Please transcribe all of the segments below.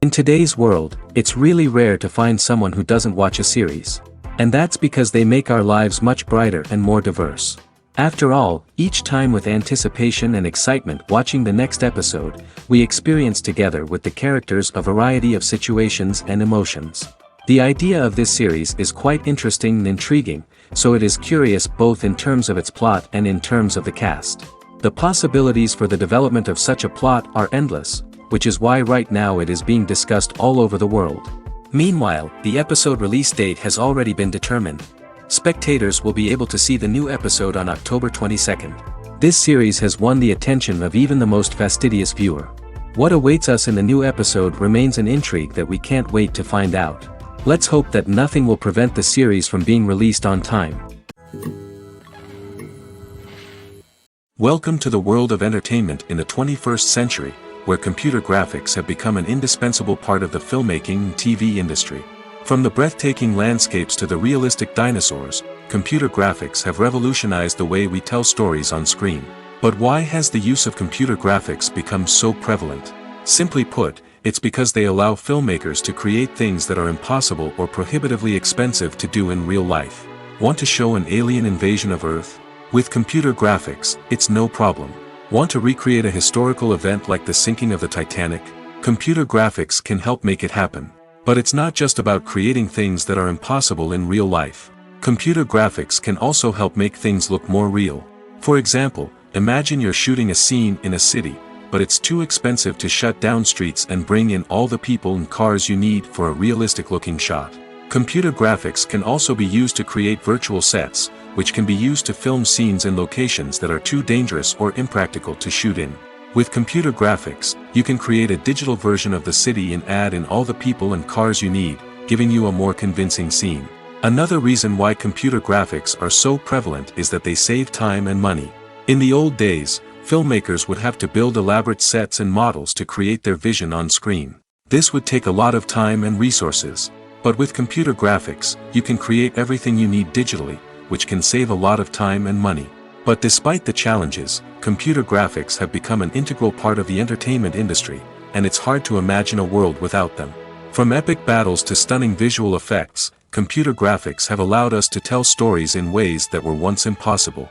In today's world, it's really rare to find someone who doesn't watch a series. And that's because they make our lives much brighter and more diverse. After all, each time with anticipation and excitement watching the next episode, we experience together with the characters a variety of situations and emotions. The idea of this series is quite interesting and intriguing, so it is curious both in terms of its plot and in terms of the cast. The possibilities for the development of such a plot are endless, which is why right now it is being discussed all over the world. Meanwhile, the episode release date has already been determined. Spectators will be able to see the new episode on October 22nd. This series has won the attention of even the most fastidious viewer. What awaits us in the new episode remains an intrigue that we can't wait to find out. Let's hope that nothing will prevent the series from being released on time. Welcome to the world of entertainment in the 21st century, where computer graphics have become an indispensable part of the filmmaking and TV industry. From the breathtaking landscapes to the realistic dinosaurs, computer graphics have revolutionized the way we tell stories on screen. But why has the use of computer graphics become so prevalent? Simply put, it's because they allow filmmakers to create things that are impossible or prohibitively expensive to do in real life. Want to show an alien invasion of Earth? With computer graphics, it's no problem. Want to recreate a historical event like the sinking of the Titanic? Computer graphics can help make it happen. But it's not just about creating things that are impossible in real life. Computer graphics can also help make things look more real. For example, imagine you're shooting a scene in a city, but it's too expensive to shut down streets and bring in all the people and cars you need for a realistic-looking shot. Computer graphics can also be used to create virtual sets, which can be used to film scenes in locations that are too dangerous or impractical to shoot in. With computer graphics, you can create a digital version of the city and add in all the people and cars you need, giving you a more convincing scene. Another reason why computer graphics are so prevalent is that they save time and money. In the old days, filmmakers would have to build elaborate sets and models to create their vision on screen. This would take a lot of time and resources. But with computer graphics, you can create everything you need digitally, which can save a lot of time and money. But despite the challenges, computer graphics have become an integral part of the entertainment industry, and it's hard to imagine a world without them. From epic battles to stunning visual effects, computer graphics have allowed us to tell stories in ways that were once impossible.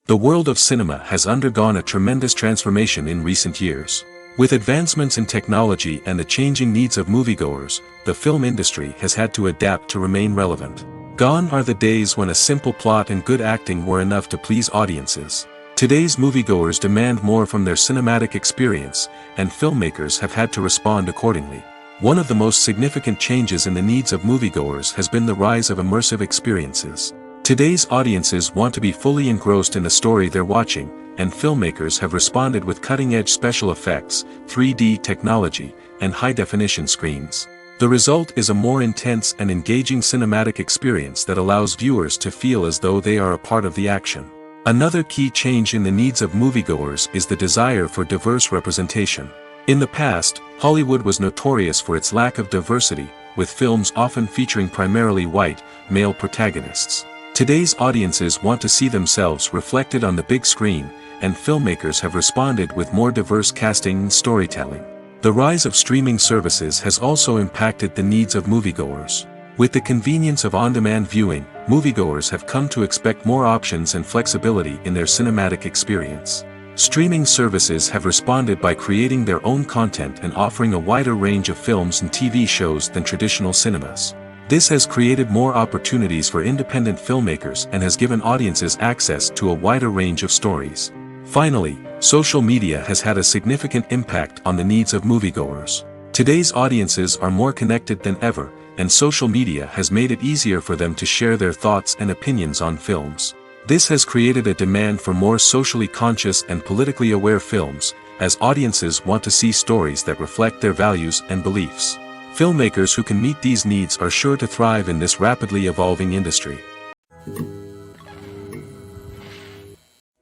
The world of cinema has undergone a tremendous transformation in recent years. With advancements in technology and the changing needs of moviegoers, the film industry has had to adapt to remain relevant. Gone are the days when a simple plot and good acting were enough to please audiences. Today's moviegoers demand more from their cinematic experience, and filmmakers have had to respond accordingly. One of the most significant changes in the needs of moviegoers has been the rise of immersive experiences. Today's audiences want to be fully engrossed in the story they're watching, and filmmakers have responded with cutting-edge special effects, 3D technology, and high-definition screens. The result is a more intense and engaging cinematic experience that allows viewers to feel as though they are a part of the action. Another key change in the needs of moviegoers is the desire for diverse representation. In the past, Hollywood was notorious for its lack of diversity, with films often featuring primarily white, male protagonists. Today's audiences want to see themselves reflected on the big screen, and filmmakers have responded with more diverse casting and storytelling. The rise of streaming services has also impacted the needs of moviegoers. With the convenience of on-demand viewing, moviegoers have come to expect more options and flexibility in their cinematic experience. Streaming services have responded by creating their own content and offering a wider range of films and TV shows than traditional cinemas. This has created more opportunities for independent filmmakers and has given audiences access to a wider range of stories. Finally, social media has had a significant impact on the needs of moviegoers. Today's audiences are more connected than ever, and social media has made it easier for them to share their thoughts and opinions on films. This has created a demand for more socially conscious and politically aware films, as audiences want to see stories that reflect their values and beliefs. Filmmakers who can meet these needs are sure to thrive in this rapidly evolving industry.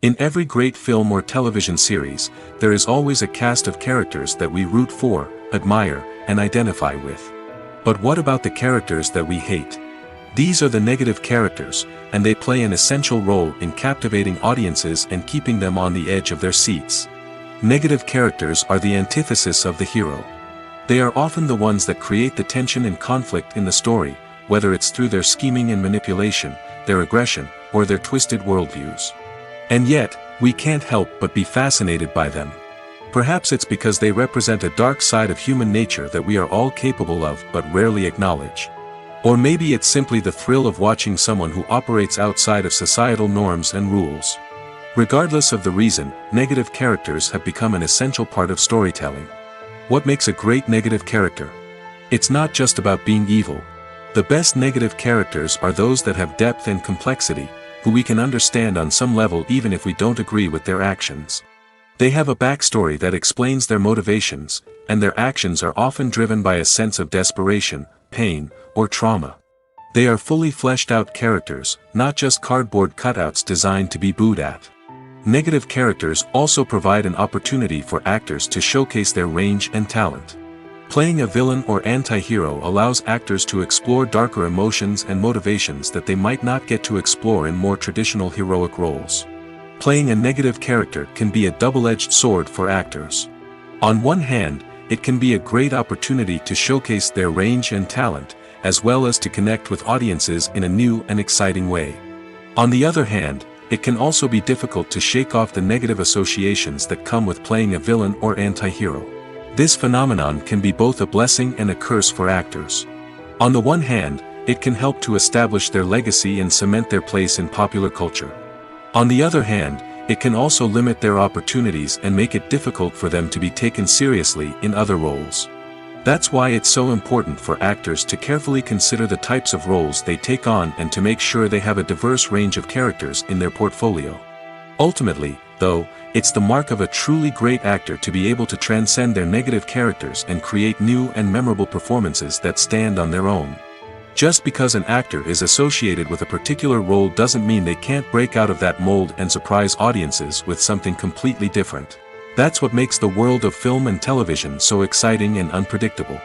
In every great film or television series, there is always a cast of characters that we root for, admire, and identify with. But what about the characters that we hate? These are the negative characters, and they play an essential role in captivating audiences and keeping them on the edge of their seats. Negative characters are the antithesis of the hero. They are often the ones that create the tension and conflict in the story, whether it's through their scheming and manipulation, their aggression, or their twisted worldviews. And yet, we can't help but be fascinated by them. Perhaps it's because they represent a dark side of human nature that we are all capable of but rarely acknowledge. Or maybe it's simply the thrill of watching someone who operates outside of societal norms and rules. Regardless of the reason, negative characters have become an essential part of storytelling. What makes a great negative character? It's not just about being evil. The best negative characters are those that have depth and complexity, who we can understand on some level even if we don't agree with their actions. They have a backstory that explains their motivations, and their actions are often driven by a sense of desperation, pain, or trauma. They are fully fleshed out characters, not just cardboard cutouts designed to be booed at. Negative characters also provide an opportunity for actors to showcase their range and talent. Playing a villain or anti-hero allows actors to explore darker emotions and motivations that they might not get to explore in more traditional heroic roles. Playing a negative character can be a double-edged sword for actors. On one hand, it can be a great opportunity to showcase their range and talent, as well as to connect with audiences in a new and exciting way. On the other hand, it can also be difficult to shake off the negative associations that come with playing a villain or anti-hero. This phenomenon can be both a blessing and a curse for actors. On the one hand, it can help to establish their legacy and cement their place in popular culture. On the other hand, it can also limit their opportunities and make it difficult for them to be taken seriously in other roles. That's why it's so important for actors to carefully consider the types of roles they take on and to make sure they have a diverse range of characters in their portfolio. Ultimately, though, it's the mark of a truly great actor to be able to transcend their negative characters and create new and memorable performances that stand on their own. Just because an actor is associated with a particular role doesn't mean they can't break out of that mold and surprise audiences with something completely different. That's what makes the world of film and television so exciting and unpredictable.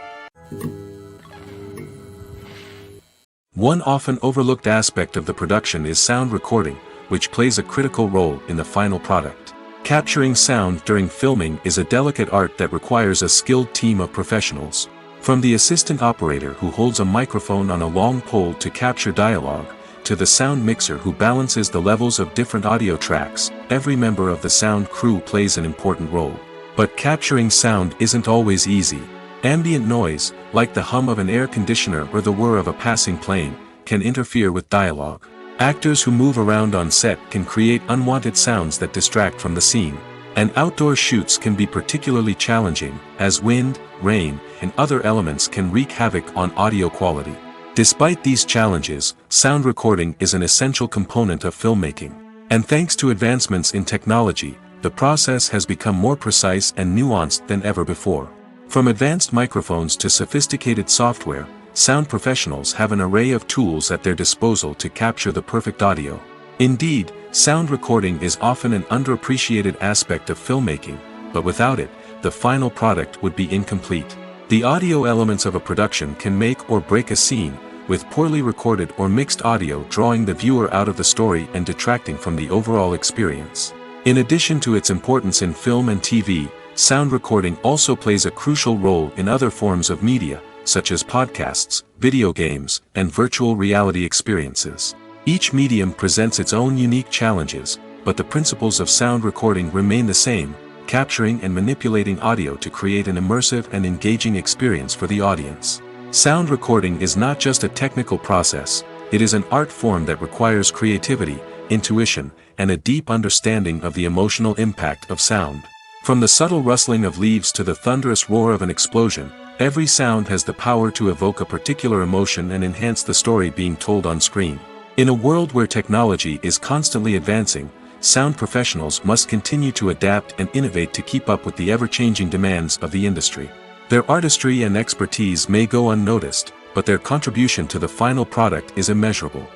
One often overlooked aspect of the production is sound recording, which plays a critical role in the final product. Capturing sound during filming is a delicate art that requires a skilled team of professionals. From the assistant operator who holds a microphone on a long pole to capture dialogue, to the sound mixer who balances the levels of different audio tracks, every member of the sound crew plays an important role. But capturing sound isn't always easy. Ambient noise, like the hum of an air conditioner or the whir of a passing plane, can interfere with dialogue. Actors who move around on set can create unwanted sounds that distract from the scene. And outdoor shoots can be particularly challenging, as wind, rain, and other elements can wreak havoc on audio quality. Despite these challenges, sound recording is an essential component of filmmaking. And thanks to advancements in technology, the process has become more precise and nuanced than ever before. From advanced microphones to sophisticated software, sound professionals have an array of tools at their disposal to capture the perfect audio. Indeed, sound recording is often an underappreciated aspect of filmmaking, but without it, the final product would be incomplete. The audio elements of a production can make or break a scene, with poorly recorded or mixed audio drawing the viewer out of the story and detracting from the overall experience. In addition to its importance in film and TV, sound recording also plays a crucial role in other forms of media, such as podcasts, video games, and virtual reality experiences. Each medium presents its own unique challenges, but the principles of sound recording remain the same, capturing and manipulating audio to create an immersive and engaging experience for the audience. Sound recording is not just a technical process, it is an art form that requires creativity, intuition, and a deep understanding of the emotional impact of sound. From the subtle rustling of leaves to the thunderous roar of an explosion, every sound has the power to evoke a particular emotion and enhance the story being told on screen. In a world where technology is constantly advancing, sound professionals must continue to adapt and innovate to keep up with the ever-changing demands of the industry. Their artistry and expertise may go unnoticed, but their contribution to the final product is immeasurable.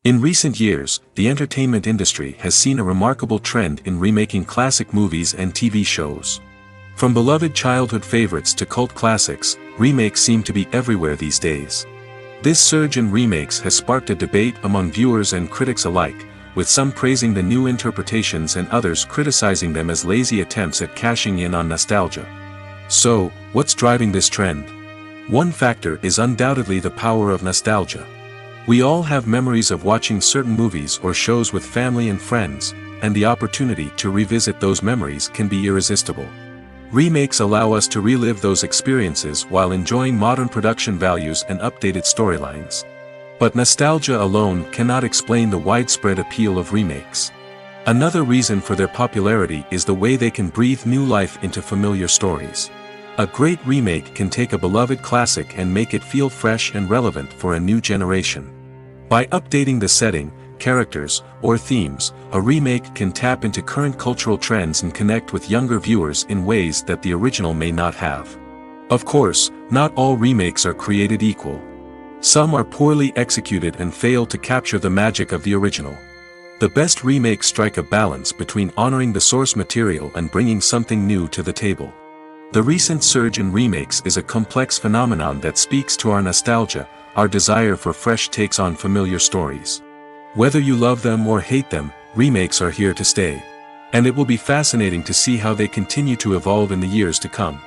In recent years, the entertainment industry has seen a remarkable trend in remaking classic movies and TV shows. From beloved childhood favorites to cult classics, remakes seem to be everywhere these days. This surge in remakes has sparked a debate among viewers and critics alike, with some praising the new interpretations and others criticizing them as lazy attempts at cashing in on nostalgia. So, what's driving this trend? One factor is undoubtedly the power of nostalgia. We all have memories of watching certain movies or shows with family and friends, and the opportunity to revisit those memories can be irresistible. Remakes allow us to relive those experiences while enjoying modern production values and updated storylines. But nostalgia alone cannot explain the widespread appeal of remakes. Another reason for their popularity is the way they can breathe new life into familiar stories. A great remake can take a beloved classic and make it feel fresh and relevant for a new generation. By updating the setting, characters, or themes, a remake can tap into current cultural trends and connect with younger viewers in ways that the original may not have. Of course, not all remakes are created equal. Some are poorly executed and fail to capture the magic of the original. The best remakes strike a balance between honoring the source material and bringing something new to the table. The recent surge in remakes is a complex phenomenon that speaks to our nostalgia, our desire for fresh takes on familiar stories. Whether you love them or hate them, remakes are here to stay. And it will be fascinating to see how they continue to evolve in the years to come.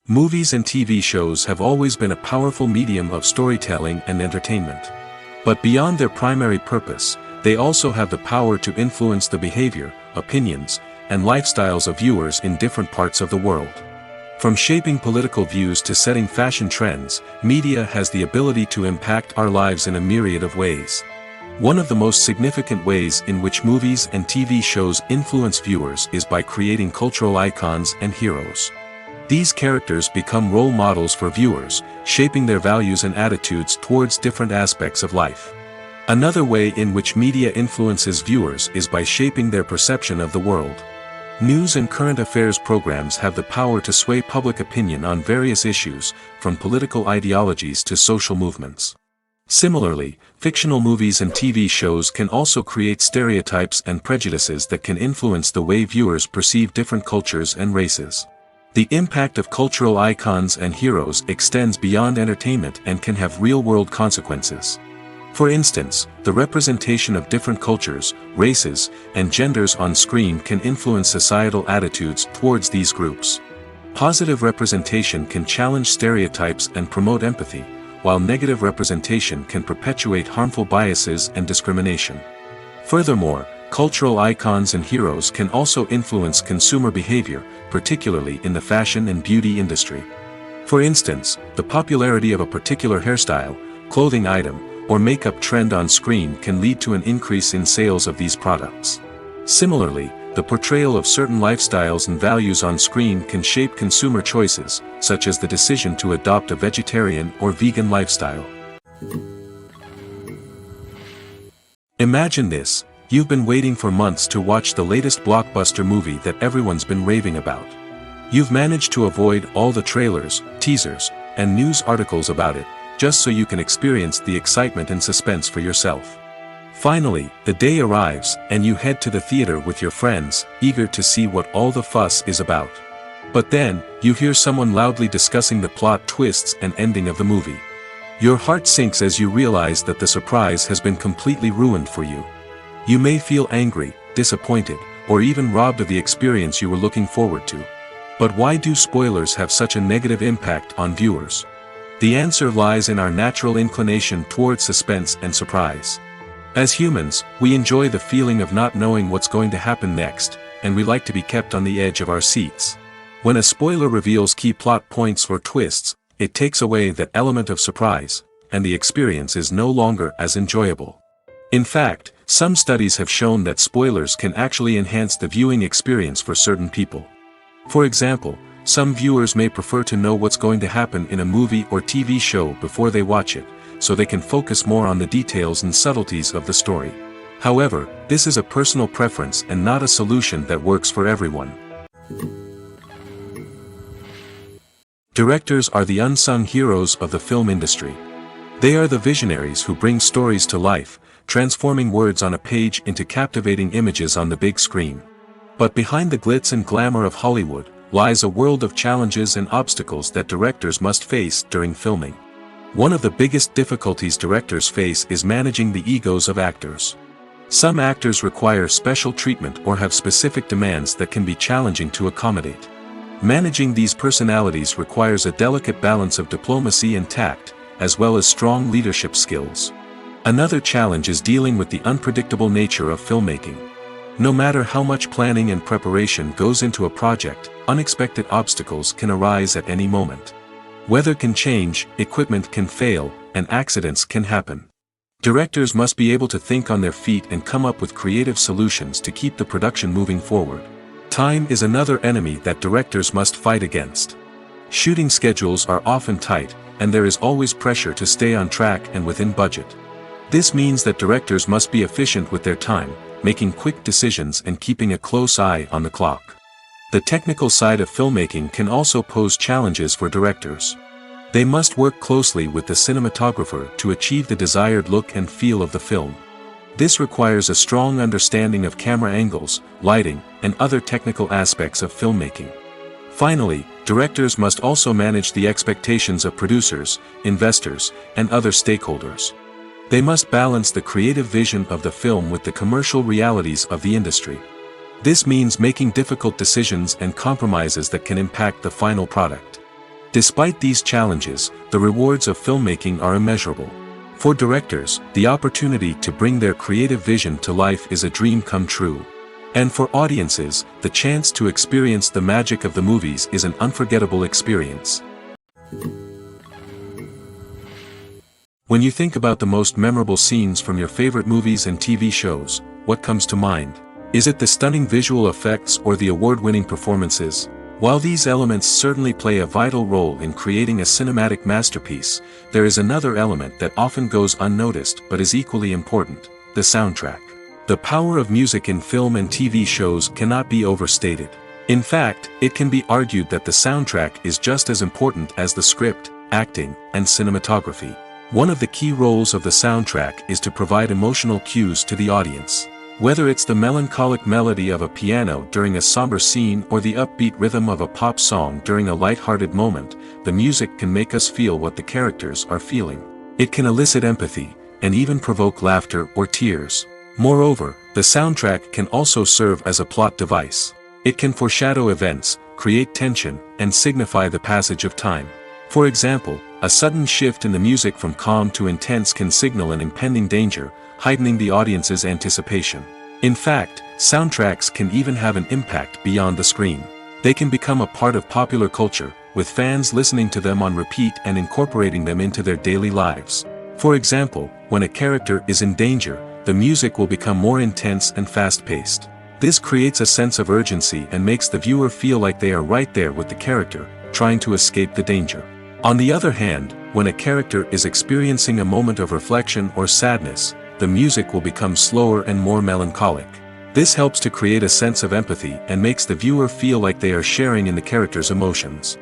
Movies and TV shows have always been a powerful medium of storytelling and entertainment. But beyond their primary purpose, they also have the power to influence the behavior, opinions, and lifestyles of viewers in different parts of the world. From shaping political views to setting fashion trends, media has the ability to impact our lives in a myriad of ways. One of the most significant ways in which movies and TV shows influence viewers is by creating cultural icons and heroes. These characters become role models for viewers, shaping their values and attitudes towards different aspects of life. Another way in which media influences viewers is by shaping their perception of the world. News and current affairs programs have the power to sway public opinion on various issues, from political ideologies to social movements. Similarly, fictional movies and TV shows can also create stereotypes and prejudices that can influence the way viewers perceive different cultures and races. The impact of cultural icons and heroes extends beyond entertainment and can have real-world consequences. For instance, the representation of different cultures, races, and genders on screen can influence societal attitudes towards these groups. Positive representation can challenge stereotypes and promote empathy, while negative representation can perpetuate harmful biases and discrimination. Furthermore, cultural icons and heroes can also influence consumer behavior, particularly in the fashion and beauty industry. For instance, the popularity of a particular hairstyle, clothing item, or makeup trend on screen can lead to an increase in sales of these products. Similarly, the portrayal of certain lifestyles and values on screen can shape consumer choices, such as the decision to adopt a vegetarian or vegan lifestyle. Imagine this: you've been waiting for months to watch the latest blockbuster movie that everyone's been raving about. You've managed to avoid all the trailers, teasers, and news articles about it, just so you can experience the excitement and suspense for yourself. Finally, the day arrives, and you head to the theater with your friends, eager to see what all the fuss is about. But then, you hear someone loudly discussing the plot twists and ending of the movie. Your heart sinks as you realize that the surprise has been completely ruined for you. You may feel angry, disappointed, or even robbed of the experience you were looking forward to. But why do spoilers have such a negative impact on viewers? The answer lies in our natural inclination towards suspense and surprise. As humans, we enjoy the feeling of not knowing what's going to happen next, and we like to be kept on the edge of our seats. When a spoiler reveals key plot points or twists, it takes away that element of surprise, and the experience is no longer as enjoyable. In fact, some studies have shown that spoilers can actually enhance the viewing experience for certain people. For example, some viewers may prefer to know what's going to happen in a movie or TV show before they watch it, so they can focus more on the details and subtleties of the story. However, this is a personal preference and not a solution that works for everyone. Directors are the unsung heroes of the film industry. They are the visionaries who bring stories to life, transforming words on a page into captivating images on the big screen. But behind the glitz and glamour of Hollywood lies a world of challenges and obstacles that directors must face during filming. One of the biggest difficulties directors face is managing the egos of actors. Some actors require special treatment or have specific demands that can be challenging to accommodate. Managing these personalities requires a delicate balance of diplomacy and tact, as well as strong leadership skills. Another challenge is dealing with the unpredictable nature of filmmaking. No matter how much planning and preparation goes into a project, unexpected obstacles can arise at any moment. Weather can change, equipment can fail, and accidents can happen. Directors must be able to think on their feet and come up with creative solutions to keep the production moving forward. Time is another enemy that directors must fight against. Shooting schedules are often tight, and there is always pressure to stay on track and within budget. This means that directors must be efficient with their time, making quick decisions and keeping a close eye on the clock. The technical side of filmmaking can also pose challenges for directors. They must work closely with the cinematographer to achieve the desired look and feel of the film. This requires a strong understanding of camera angles, lighting, and other technical aspects of filmmaking. Finally, directors must also manage the expectations of producers, investors, and other stakeholders. They must balance the creative vision of the film with the commercial realities of the industry. This means making difficult decisions and compromises that can impact the final product. Despite these challenges, the rewards of filmmaking are immeasurable. For directors, the opportunity to bring their creative vision to life is a dream come true. And for audiences, the chance to experience the magic of the movies is an unforgettable experience. When you think about the most memorable scenes from your favorite movies and TV shows, what comes to mind? Is it the stunning visual effects or the award-winning performances? While these elements certainly play a vital role in creating a cinematic masterpiece, there is another element that often goes unnoticed but is equally important: the soundtrack. The power of music in film and TV shows cannot be overstated. In fact, it can be argued that the soundtrack is just as important as the script, acting, and cinematography. One of the key roles of the soundtrack is to provide emotional cues to the audience. Whether it's the melancholic melody of a piano during a somber scene or the upbeat rhythm of a pop song during a light-hearted moment, the music can make us feel what the characters are feeling. It can elicit empathy, and even provoke laughter or tears. Moreover, the soundtrack can also serve as a plot device. It can foreshadow events, create tension, and signify the passage of time. For example, a sudden shift in the music from calm to intense can signal an impending danger, heightening the audience's anticipation. In fact, soundtracks can even have an impact beyond the screen. They can become a part of popular culture, with fans listening to them on repeat and incorporating them into their daily lives. For example, when a character is in danger, the music will become more intense and fast-paced. This creates a sense of urgency and makes the viewer feel like they are right there with the character, trying to escape the danger. On the other hand, when a character is experiencing a moment of reflection or sadness, the music will become slower and more melancholic. This helps to create a sense of empathy and makes the viewer feel like they are sharing in the character's emotions.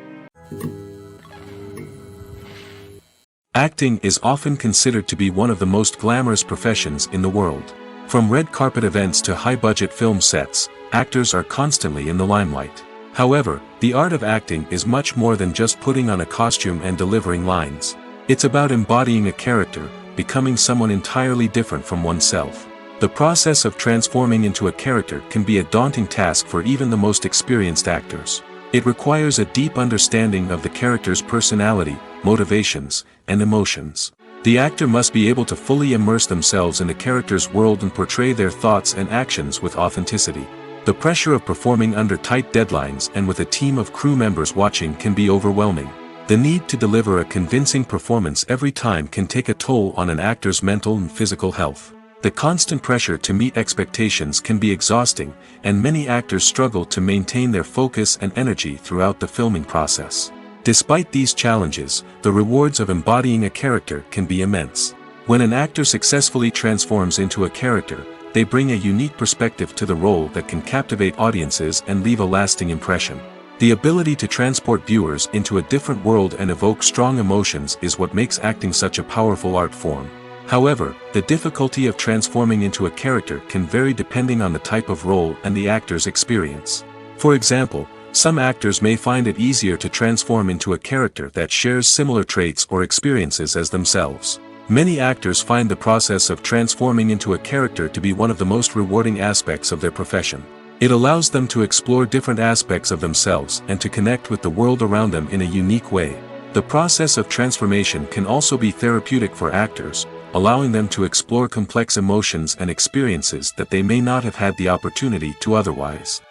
Acting is often considered to be one of the most glamorous professions in the world. From red carpet events to high-budget film sets, actors are constantly in the limelight. However, the art of acting is much more than just putting on a costume and delivering lines. It's about embodying a character, becoming someone entirely different from oneself. The process of transforming into a character can be a daunting task for even the most experienced actors. It requires a deep understanding of the character's personality, motivations, and emotions. The actor must be able to fully immerse themselves in the character's world and portray their thoughts and actions with authenticity. The pressure of performing under tight deadlines and with a team of crew members watching can be overwhelming. The need to deliver a convincing performance every time can take a toll on an actor's mental and physical health. The constant pressure to meet expectations can be exhausting, and many actors struggle to maintain their focus and energy throughout the filming process. Despite these challenges, the rewards of embodying a character can be immense. When an actor successfully transforms into a character, they bring a unique perspective to the role that can captivate audiences and leave a lasting impression. The ability to transport viewers into a different world and evoke strong emotions is what makes acting such a powerful art form. However, the difficulty of transforming into a character can vary depending on the type of role and the actor's experience. For example, Some actors may find it easier to transform into a character that shares similar traits or experiences as themselves. Many actors find the process of transforming into a character to be one of the most rewarding aspects of their profession. It allows them to explore different aspects of themselves and to connect with the world around them in a unique way. The process of transformation can also be therapeutic for actors, allowing them to explore complex emotions and experiences that they may not have had the opportunity to otherwise.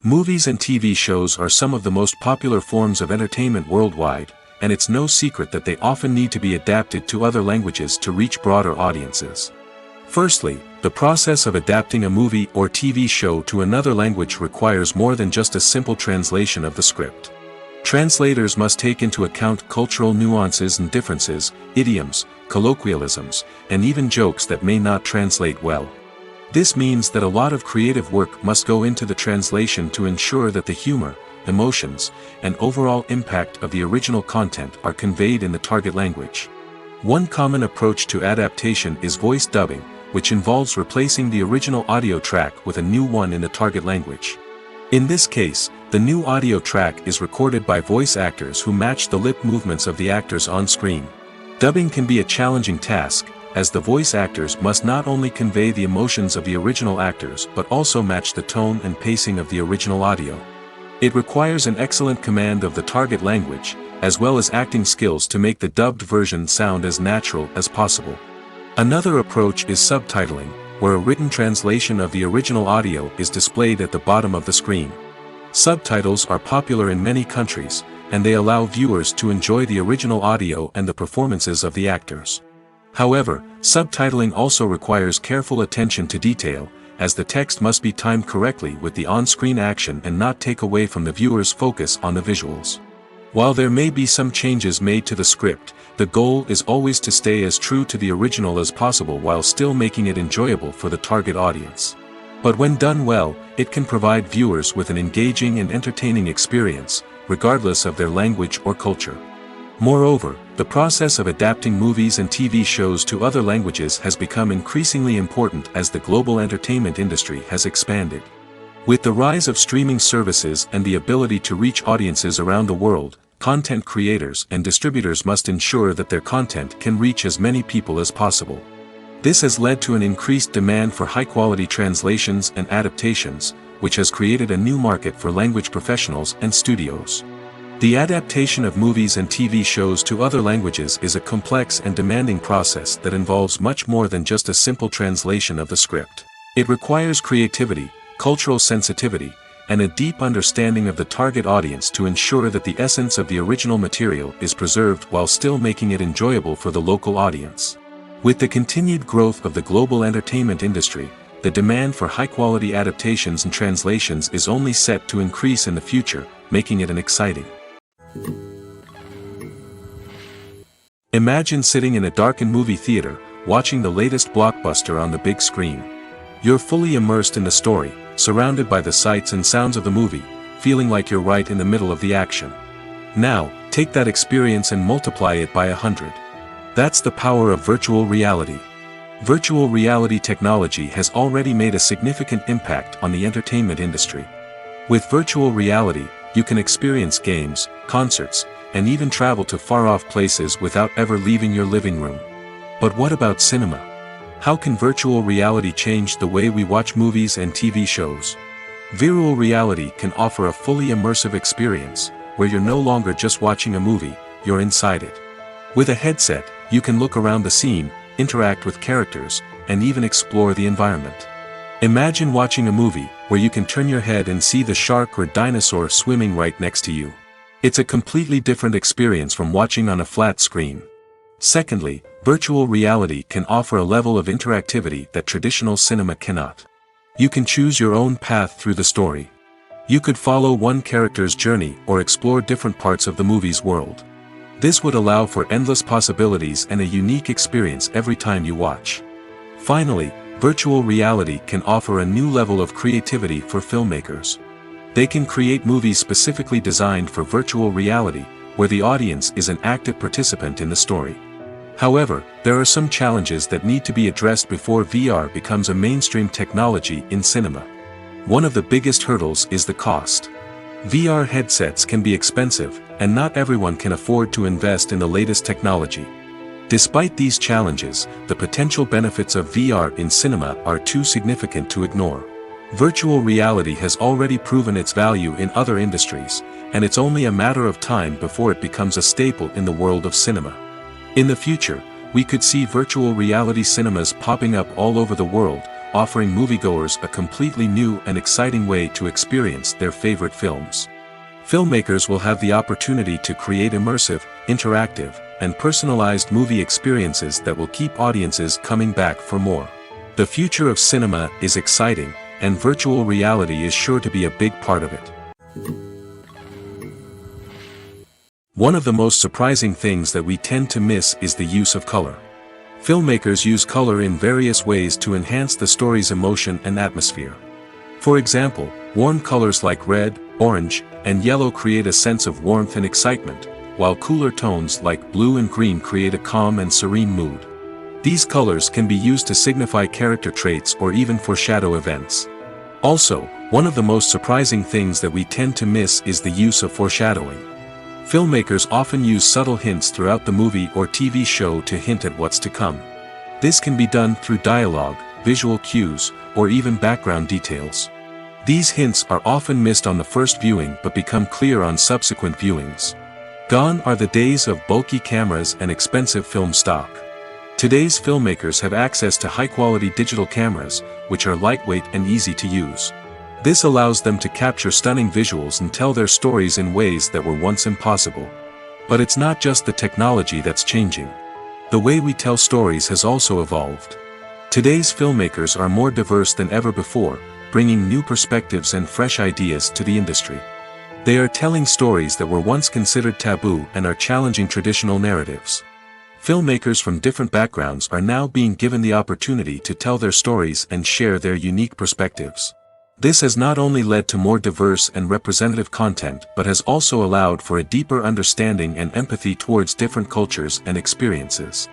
Movies and TV shows are some of the most popular forms of entertainment worldwide, and it's no secret that they often need to be adapted to other languages to reach broader audiences. Firstly, the process of adapting a movie or TV show to another language requires more than just a simple translation of the script. Translators must take into account cultural nuances and differences, idioms, colloquialisms, and even jokes that may not translate well. This means that a lot of creative work must go into the translation to ensure that the humor, emotions, and overall impact of the original content are conveyed in the target language. One common approach to adaptation is voice dubbing, which involves replacing the original audio track with a new one in the target language. In this case, the new audio track is recorded by voice actors who match the lip movements of the actors on screen. Dubbing can be a challenging task, as the voice actors must not only convey the emotions of the original actors but also match the tone and pacing of the original audio. It requires an excellent command of the target language, as well as acting skills to make the dubbed version sound as natural as possible. Another approach is subtitling, where a written translation of the original audio is displayed at the bottom of the screen. Subtitles are popular in many countries, and they allow viewers to enjoy the original audio and the performances of the actors. However, subtitling also requires careful attention to detail, as the text must be timed correctly with the on-screen action and not take away from the viewer's focus on the visuals. While there may be some changes made to the script, the goal is always to stay as true to the original as possible while still making it enjoyable for the target audience. But when done well, it can provide viewers with an engaging and entertaining experience, regardless of their language or culture. Moreover, the process of adapting movies and TV shows to other languages has become increasingly important as the global entertainment industry has expanded. With the rise of streaming services and the ability to reach audiences around the world, content creators and distributors must ensure that their content can reach as many people as possible. This has led to an increased demand for high-quality translations and adaptations, which has created a new market for language professionals and studios. The adaptation of movies and TV shows to other languages is a complex and demanding process that involves much more than just a simple translation of the script. It requires creativity, cultural sensitivity, and a deep understanding of the target audience to ensure that the essence of the original material is preserved while still making it enjoyable for the local audience. With the continued growth of the global entertainment industry, the demand for high-quality adaptations and translations is only set to increase in the future, making it an exciting. Imagine sitting in a darkened movie theater, watching the latest blockbuster on the big screen. You're fully immersed in the story, surrounded by the sights and sounds of the movie, feeling like you're right in the middle of the action. Now, take that experience and multiply it by 100. That's the power of virtual reality. Virtual reality technology has already made a significant impact on the entertainment industry. With virtual reality, you can experience games, concerts, and even travel to far-off places without ever leaving your living room. But what about cinema? How can virtual reality change the way we watch movies and TV shows? Virtual reality can offer a fully immersive experience, where you're no longer just watching a movie, you're inside it. With a headset, you can look around the scene, interact with characters, and even explore the environment. Imagine watching a movie where you can turn your head and see the shark or dinosaur swimming right next to you. It's a completely different experience from watching on a flat screen. Secondly, virtual reality can offer a level of interactivity that traditional cinema cannot. You can choose your own path through the story. You could follow one character's journey or explore different parts of the movie's world. This would allow for endless possibilities and a unique experience every time you watch. Finally, virtual reality can offer a new level of creativity for filmmakers. They can create movies specifically designed for virtual reality, where the audience is an active participant in the story. However, there are some challenges that need to be addressed before VR becomes a mainstream technology in cinema. One of the biggest hurdles is the cost. VR headsets can be expensive, and not everyone can afford to invest in the latest technology. Despite these challenges, the potential benefits of VR in cinema are too significant to ignore. Virtual reality has already proven its value in other industries, and it's only a matter of time before it becomes a staple in the world of cinema. In the future, we could see virtual reality cinemas popping up all over the world, offering moviegoers a completely new and exciting way to experience their favorite films. Filmmakers will have the opportunity to create immersive, interactive, and personalized movie experiences that will keep audiences coming back for more. The future of cinema is exciting, and virtual reality is sure to be a big part of it. One of the most surprising things that we tend to miss is the use of color. Filmmakers use color in various ways to enhance the story's emotion and atmosphere. For example, warm colors like red, orange, and yellow create a sense of warmth and excitement, while cooler tones like blue and green create a calm and serene mood. These colors can be used to signify character traits or even foreshadow events. Also, one of the most surprising things that we tend to miss is the use of foreshadowing. Filmmakers often use subtle hints throughout the movie or TV show to hint at what's to come. This can be done through dialogue, visual cues, or even background details. These hints are often missed on the first viewing but become clear on subsequent viewings. Gone are the days of bulky cameras and expensive film stock. Today's filmmakers have access to high-quality digital cameras, which are lightweight and easy to use. This allows them to capture stunning visuals and tell their stories in ways that were once impossible. But it's not just the technology that's changing. The way we tell stories has also evolved. Today's filmmakers are more diverse than ever before, bringing new perspectives and fresh ideas to the industry. They are telling stories that were once considered taboo and are challenging traditional narratives. Filmmakers from different backgrounds are now being given the opportunity to tell their stories and share their unique perspectives. This has not only led to more diverse and representative content but has also allowed for a deeper understanding and empathy towards different cultures and experiences.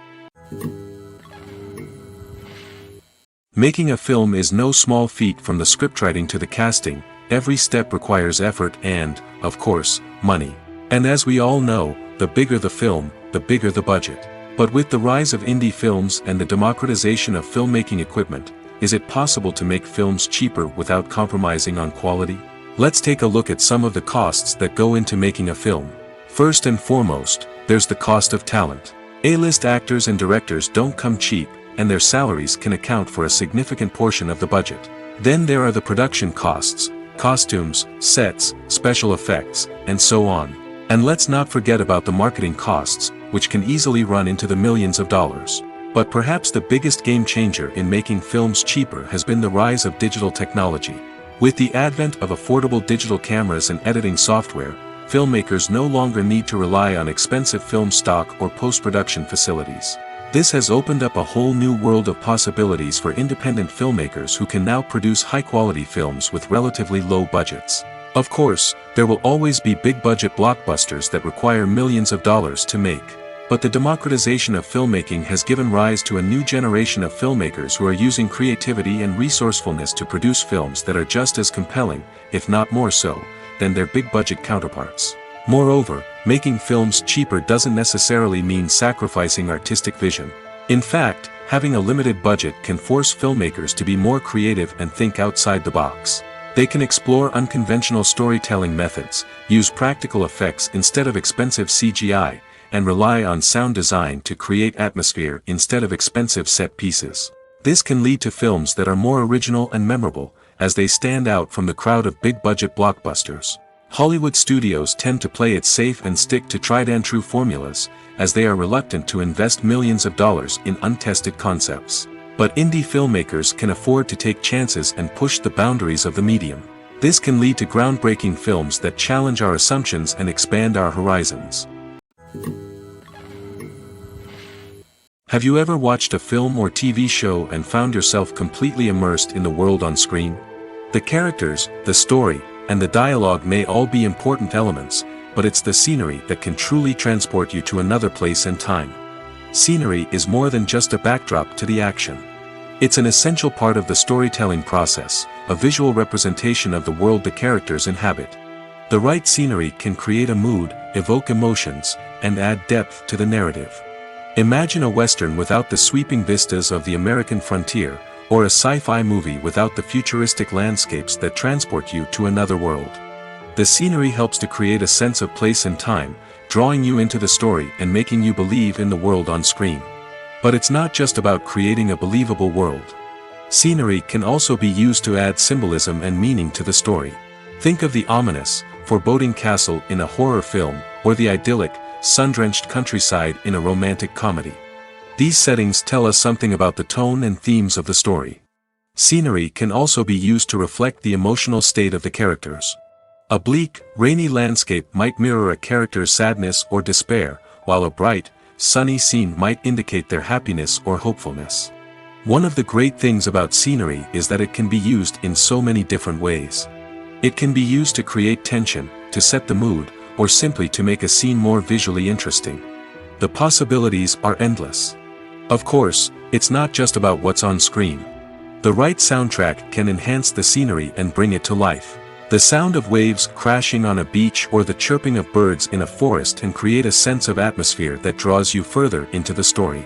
Making a film is no small feat. From the scriptwriting to the casting, every step requires effort and, of course, money. And as we all know, the bigger the film, the bigger the budget. But with the rise of indie films and the democratization of filmmaking equipment, is it possible to make films cheaper without compromising on quality? Let's take a look at some of the costs that go into making a film. First and foremost, there's the cost of talent. A-list actors and directors don't come cheap, and their salaries can account for a significant portion of the budget. Then there are the production costs, costumes, sets, special effects, and so on. And let's not forget about the marketing costs, which can easily run into the millions of dollars. But perhaps the biggest game changer in making films cheaper has been the rise of digital technology. With the advent of affordable digital cameras and editing software, filmmakers no longer need to rely on expensive film stock or post-production facilities. This has opened up a whole new world of possibilities for independent filmmakers who can now produce high-quality films with relatively low budgets. Of course, there will always be big-budget blockbusters that require millions of dollars to make. But the democratization of filmmaking has given rise to a new generation of filmmakers who are using creativity and resourcefulness to produce films that are just as compelling, if not more so, than their big-budget counterparts. Moreover, making films cheaper doesn't necessarily mean sacrificing artistic vision. In fact, having a limited budget can force filmmakers to be more creative and think outside the box. They can explore unconventional storytelling methods, use practical effects instead of expensive CGI, and rely on sound design to create atmosphere instead of expensive set pieces. This can lead to films that are more original and memorable, as they stand out from the crowd of big-budget blockbusters. Hollywood studios tend to play it safe and stick to tried-and-true formulas, as they are reluctant to invest millions of dollars in untested concepts. But indie filmmakers can afford to take chances and push the boundaries of the medium. This can lead to groundbreaking films that challenge our assumptions and expand our horizons. Have you ever watched a film or TV show and found yourself completely immersed in the world on screen? The characters, the story, and the dialogue may all be important elements, but it's the scenery that can truly transport you to another place and time. Scenery is more than just a backdrop to the action. It's an essential part of the storytelling process, a visual representation of the world the characters inhabit. The right scenery can create a mood, evoke emotions, and add depth to the narrative. Imagine a Western without the sweeping vistas of the American frontier, or a sci-fi movie without the futuristic landscapes that transport you to another world. The scenery helps to create a sense of place and time, drawing you into the story and making you believe in the world on screen. But it's not just about creating a believable world. Scenery can also be used to add symbolism and meaning to the story. Think of the ominous, foreboding castle in a horror film, or the idyllic, sun-drenched countryside in a romantic comedy. These settings tell us something about the tone and themes of the story. Scenery can also be used to reflect the emotional state of the characters. A bleak, rainy landscape might mirror a character's sadness or despair, while a bright, sunny scene might indicate their happiness or hopefulness. One of the great things about scenery is that it can be used in so many different ways. It can be used to create tension, to set the mood, or simply to make a scene more visually interesting. The possibilities are endless. Of course, it's not just about what's on screen. The right soundtrack can enhance the scenery and bring it to life. The sound of waves crashing on a beach or the chirping of birds in a forest can create a sense of atmosphere that draws you further into the story.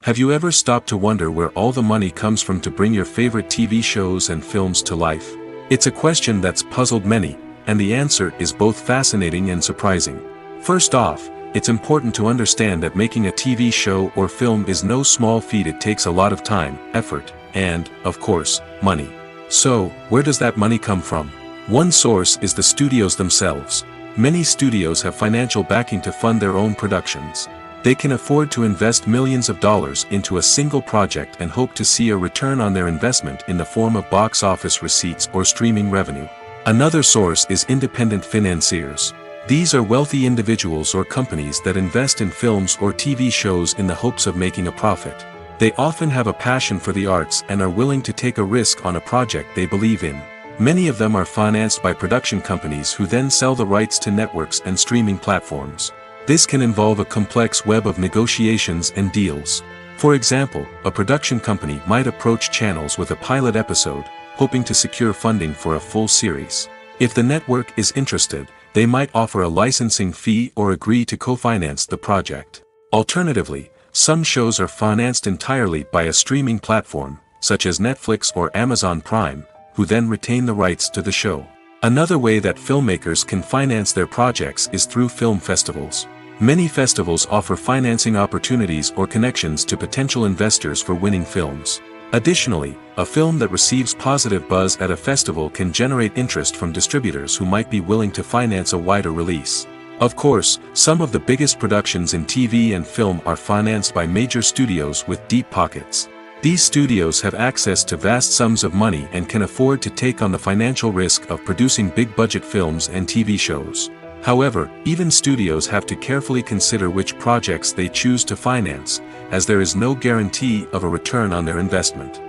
Have you ever stopped to wonder where all the money comes from to bring your favorite TV shows and films to life? It's a question that's puzzled many, and the answer is both fascinating and surprising. First off, it's important to understand that making a TV show or film is no small feat. It takes a lot of time, effort, and, of course, money. So, where does that money come from? One source is the studios themselves. Many studios have financial backing to fund their own productions. They can afford to invest millions of dollars into a single project and hope to see a return on their investment in the form of box office receipts or streaming revenue. Another source is independent financiers. These are wealthy individuals or companies that invest in films or TV shows in the hopes of making a profit. They often have a passion for the arts and are willing to take a risk on a project they believe in. Many of them are financed by production companies who then sell the rights to networks and streaming platforms. This can involve a complex web of negotiations and deals. For example, a production company might approach channels with a pilot episode, hoping to secure funding for a full series. If the network is interested, they might offer a licensing fee or agree to co-finance the project. Alternatively, some shows are financed entirely by a streaming platform, such as Netflix or Amazon Prime, who then retain the rights to the show. Another way that filmmakers can finance their projects is through film festivals. Many festivals offer financing opportunities or connections to potential investors for winning films. Additionally, a film that receives positive buzz at a festival can generate interest from distributors who might be willing to finance a wider release. Of course, some of the biggest productions in TV and film are financed by major studios with deep pockets. These studios have access to vast sums of money and can afford to take on the financial risk of producing big-budget films and TV shows. However, even studios have to carefully consider which projects they choose to finance, as there is no guarantee of a return on their investment.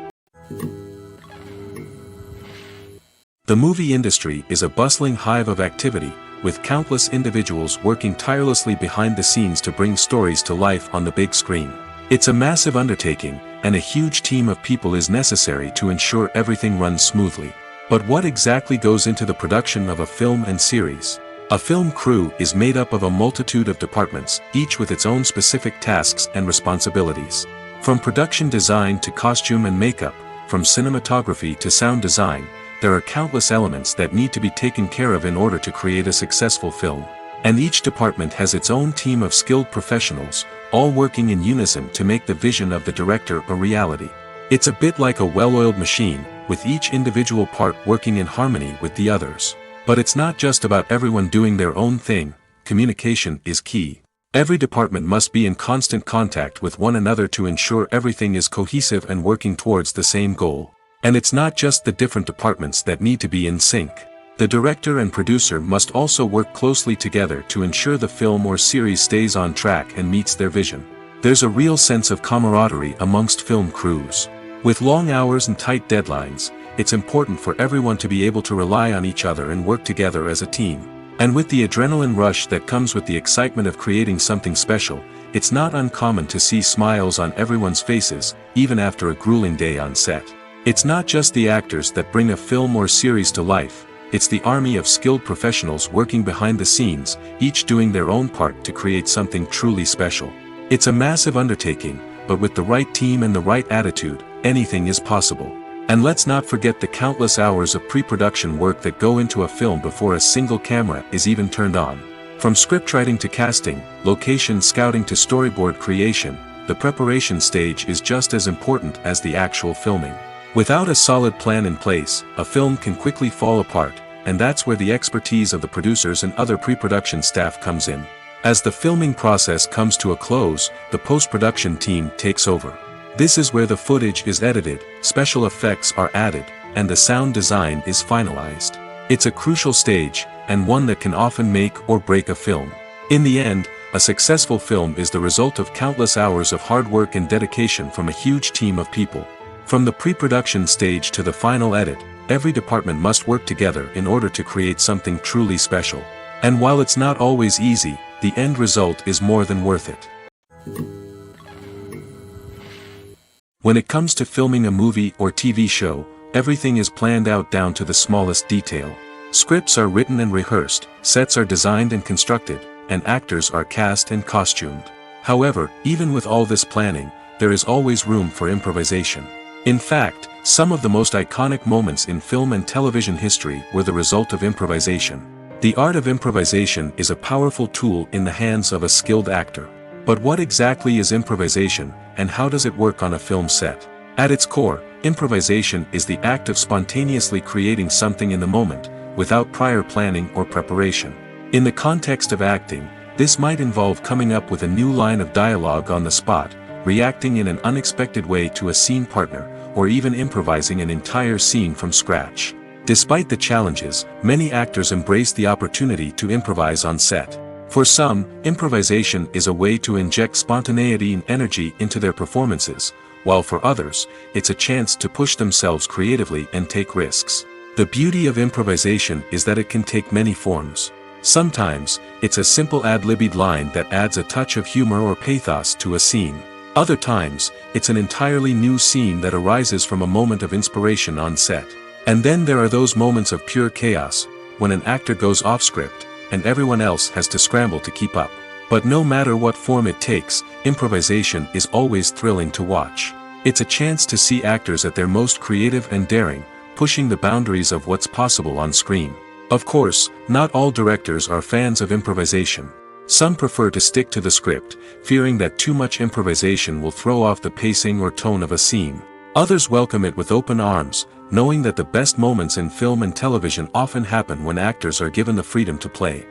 The movie industry is a bustling hive of activity, with countless individuals working tirelessly behind the scenes to bring stories to life on the big screen. It's a massive undertaking, and a huge team of people is necessary to ensure everything runs smoothly. But what exactly goes into the production of a film and series? A film crew is made up of a multitude of departments, each with its own specific tasks and responsibilities. From production design to costume and makeup, from cinematography to sound design, there are countless elements that need to be taken care of in order to create a successful film. And each department has its own team of skilled professionals, all working in unison to make the vision of the director a reality. It's a bit like a well-oiled machine, with each individual part working in harmony with the others. But it's not just about everyone doing their own thing. Communication is key. Every department must be in constant contact with one another to ensure everything is cohesive and working towards the same goal. And it's not just the different departments that need to be in sync. The director and producer must also work closely together to ensure the film or series stays on track and meets their vision. There's a real sense of camaraderie amongst film crews. With long hours and tight deadlines, it's important for everyone to be able to rely on each other and work together as a team. And with the adrenaline rush that comes with the excitement of creating something special, it's not uncommon to see smiles on everyone's faces, even after a grueling day on set. It's not just the actors that bring a film or series to life, it's the army of skilled professionals working behind the scenes, each doing their own part to create something truly special. It's a massive undertaking, but with the right team and the right attitude, anything is possible. And let's not forget the countless hours of pre-production work that go into a film before a single camera is even turned on. From scriptwriting to casting, location scouting to storyboard creation, the preparation stage is just as important as the actual filming. Without a solid plan in place, a film can quickly fall apart, and that's where the expertise of the producers and other pre-production staff comes in. As the filming process comes to a close, the post-production team takes over. This is where the footage is edited, special effects are added, and the sound design is finalized. It's a crucial stage, and one that can often make or break a film. In the end, a successful film is the result of countless hours of hard work and dedication from a huge team of people. From the pre-production stage to the final edit, every department must work together in order to create something truly special. And while it's not always easy, the end result is more than worth it. When it comes to filming a movie or TV show, everything is planned out down to the smallest detail. Scripts are written and rehearsed, sets are designed and constructed, and actors are cast and costumed. However, even with all this planning, there is always room for improvisation. In fact, some of the most iconic moments in film and television history were the result of improvisation. The art of improvisation is a powerful tool in the hands of a skilled actor. But what exactly is improvisation, and how does it work on a film set? At its core, improvisation is the act of spontaneously creating something in the moment, without prior planning or preparation. In the context of acting, this might involve coming up with a new line of dialogue on the spot, reacting in an unexpected way to a scene partner, or even improvising an entire scene from scratch. Despite the challenges, many actors embrace the opportunity to improvise on set. For some, improvisation is a way to inject spontaneity and energy into their performances, while for others, it's a chance to push themselves creatively and take risks. The beauty of improvisation is that it can take many forms. Sometimes, it's a simple ad-libbed line that adds a touch of humor or pathos to a scene. Other times, it's an entirely new scene that arises from a moment of inspiration on set. And then there are those moments of pure chaos, when an actor goes off script, and everyone else has to scramble to keep up. But no matter what form it takes, improvisation is always thrilling to watch. It's a chance to see actors at their most creative and daring, pushing the boundaries of what's possible on screen. Of course, not all directors are fans of improvisation. Some prefer to stick to the script, fearing that too much improvisation will throw off the pacing or tone of a scene. Others welcome it with open arms, knowing that the best moments in film and television often happen when actors are given the freedom to play.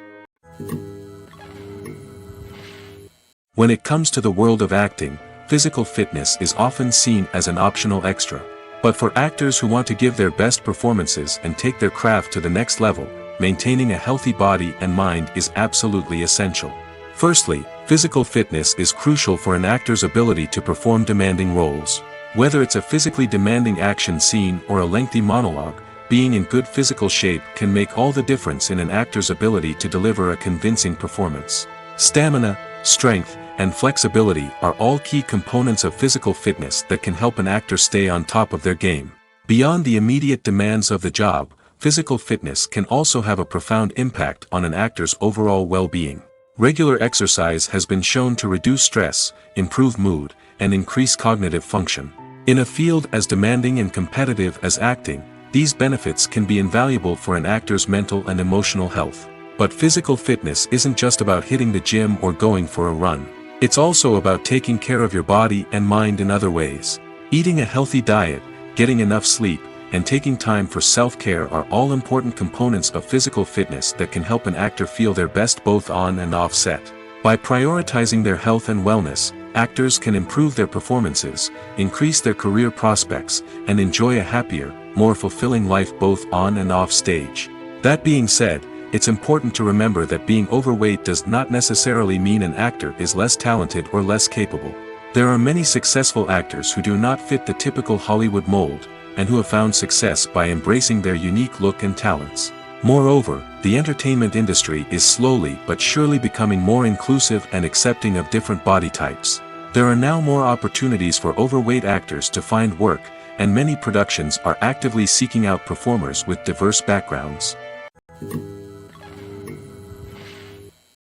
When it comes to the world of acting, physical fitness is often seen as an optional extra. But for actors who want to give their best performances and take their craft to the next level, maintaining a healthy body and mind is absolutely essential. Firstly, physical fitness is crucial for an actor's ability to perform demanding roles. Whether it's a physically demanding action scene or a lengthy monologue, being in good physical shape can make all the difference in an actor's ability to deliver a convincing performance. Stamina, strength, and flexibility are all key components of physical fitness that can help an actor stay on top of their game. Beyond the immediate demands of the job, physical fitness can also have a profound impact on an actor's overall well-being. Regular exercise has been shown to reduce stress, improve mood, and increase cognitive function. In a field as demanding and competitive as acting, these benefits can be invaluable for an actor's mental and emotional health. But physical fitness isn't just about hitting the gym or going for a run. It's also about taking care of your body and mind in other ways. Eating a healthy diet, getting enough sleep, and taking time for self-care are all important components of physical fitness that can help an actor feel their best both on and off set. By prioritizing their health and wellness, actors can improve their performances, increase their career prospects, and enjoy a happier, more fulfilling life both on and off stage. That being said, it's important to remember that being overweight does not necessarily mean an actor is less talented or less capable. There are many successful actors who do not fit the typical Hollywood mold, and who have found success by embracing their unique look and talents. Moreover, the entertainment industry is slowly but surely becoming more inclusive and accepting of different body types. There are now more opportunities for overweight actors to find work, and many productions are actively seeking out performers with diverse backgrounds.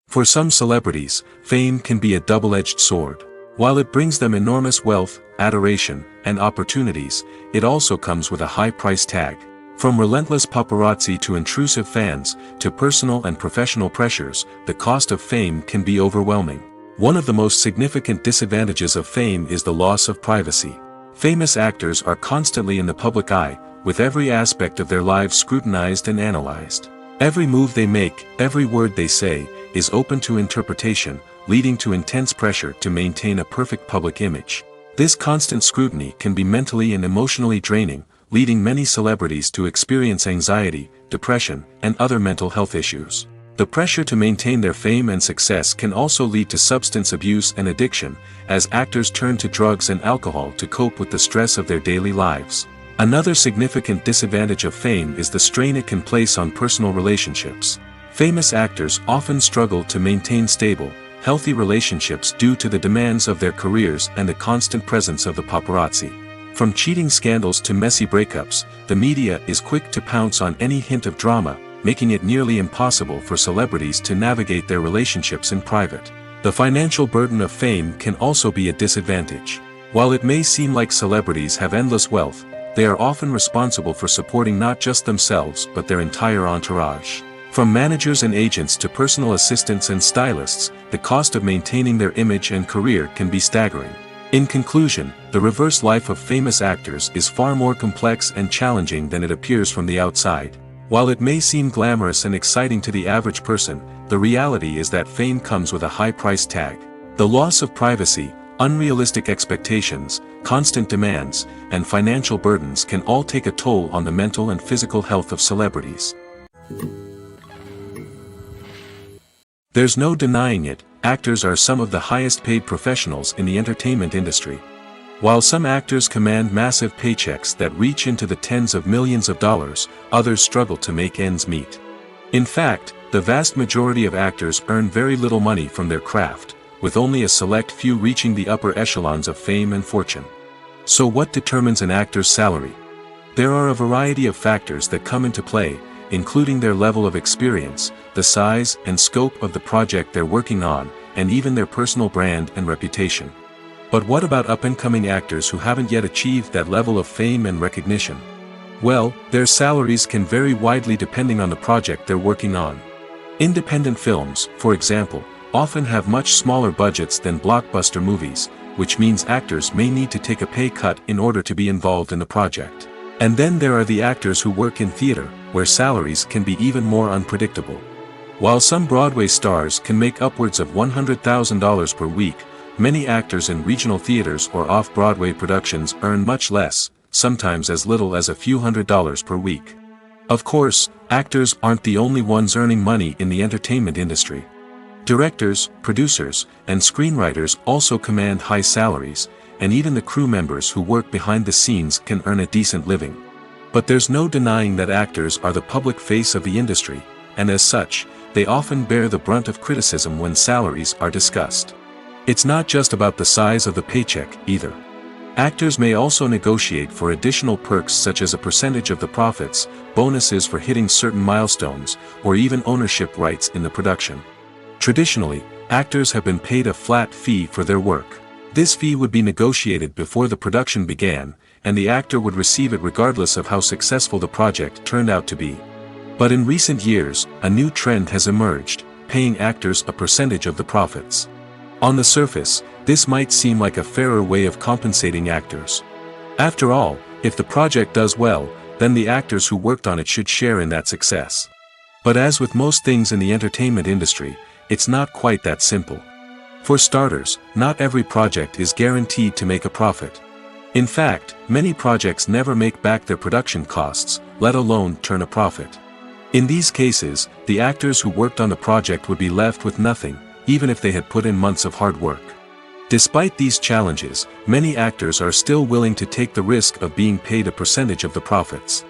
For some celebrities, fame can be a double-edged sword. While it brings them enormous wealth, adoration, and opportunities, it also comes with a high price tag. From relentless paparazzi to intrusive fans, to personal and professional pressures, the cost of fame can be overwhelming. One of the most significant disadvantages of fame is the loss of privacy. Famous actors are constantly in the public eye, with every aspect of their lives scrutinized and analyzed. Every move they make, every word they say, is open to interpretation, leading to intense pressure to maintain a perfect public image. This constant scrutiny can be mentally and emotionally draining, leading many celebrities to experience anxiety, depression, and other mental health issues. The pressure to maintain their fame and success can also lead to substance abuse and addiction, as actors turn to drugs and alcohol to cope with the stress of their daily lives. Another significant disadvantage of fame is the strain it can place on personal relationships. Famous actors often struggle to maintain stable, healthy relationships due to the demands of their careers and the constant presence of the paparazzi. From cheating scandals to messy breakups, the media is quick to pounce on any hint of drama, making it nearly impossible for celebrities to navigate their relationships in private. The financial burden of fame can also be a disadvantage. While it may seem like celebrities have endless wealth, they are often responsible for supporting not just themselves but their entire entourage. From managers and agents to personal assistants and stylists, the cost of maintaining their image and career can be staggering. In conclusion, the reverse life of famous actors is far more complex and challenging than it appears from the outside. While it may seem glamorous and exciting to the average person, the reality is that fame comes with a high price tag. The loss of privacy, unrealistic expectations, constant demands, and financial burdens can all take a toll on the mental and physical health of celebrities. There's no denying it, actors are some of the highest paid professionals in the entertainment industry. While some actors command massive paychecks that reach into the tens of millions of dollars, others struggle to make ends meet. In fact, the vast majority of actors earn very little money from their craft, with only a select few reaching the upper echelons of fame and fortune. So what determines an actor's salary? There are a variety of factors that come into play, including their level of experience, the size and scope of the project they're working on, and even their personal brand and reputation. But what about up-and-coming actors who haven't yet achieved that level of fame and recognition? Well, their salaries can vary widely depending on the project they're working on. Independent films, for example, often have much smaller budgets than blockbuster movies, which means actors may need to take a pay cut in order to be involved in the project. And then there are the actors who work in theater, where salaries can be even more unpredictable. While some Broadway stars can make upwards of $100,000 per week, many actors in regional theaters or off-Broadway productions earn much less, sometimes as little as a few $100s per week. Of course, actors aren't the only ones earning money in the entertainment industry. Directors, producers, and screenwriters also command high salaries, and even the crew members who work behind the scenes can earn a decent living. But there's no denying that actors are the public face of the industry, and as such, they often bear the brunt of criticism when salaries are discussed. It's not just about the size of the paycheck, either. Actors may also negotiate for additional perks such as a percentage of the profits, bonuses for hitting certain milestones, or even ownership rights in the production. Traditionally, actors have been paid a flat fee for their work. This fee would be negotiated before the production began, and the actor would receive it regardless of how successful the project turned out to be. But in recent years, a new trend has emerged, paying actors a percentage of the profits. On the surface, this might seem like a fairer way of compensating actors. After all, if the project does well, then the actors who worked on it should share in that success. But as with most things in the entertainment industry, it's not quite that simple. For starters, not every project is guaranteed to make a profit. In fact, many projects never make back their production costs, let alone turn a profit. In these cases, the actors who worked on the project would be left with nothing, even if they had put in months of hard work. Despite these challenges, many actors are still willing to take the risk of being paid a percentage of the profits.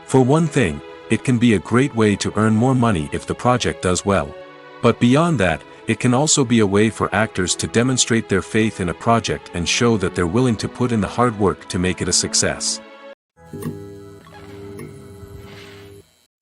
For one thing, it can be a great way to earn more money if the project does well. But beyond that, it can also be a way for actors to demonstrate their faith in a project and show that they're willing to put in the hard work to make it a success.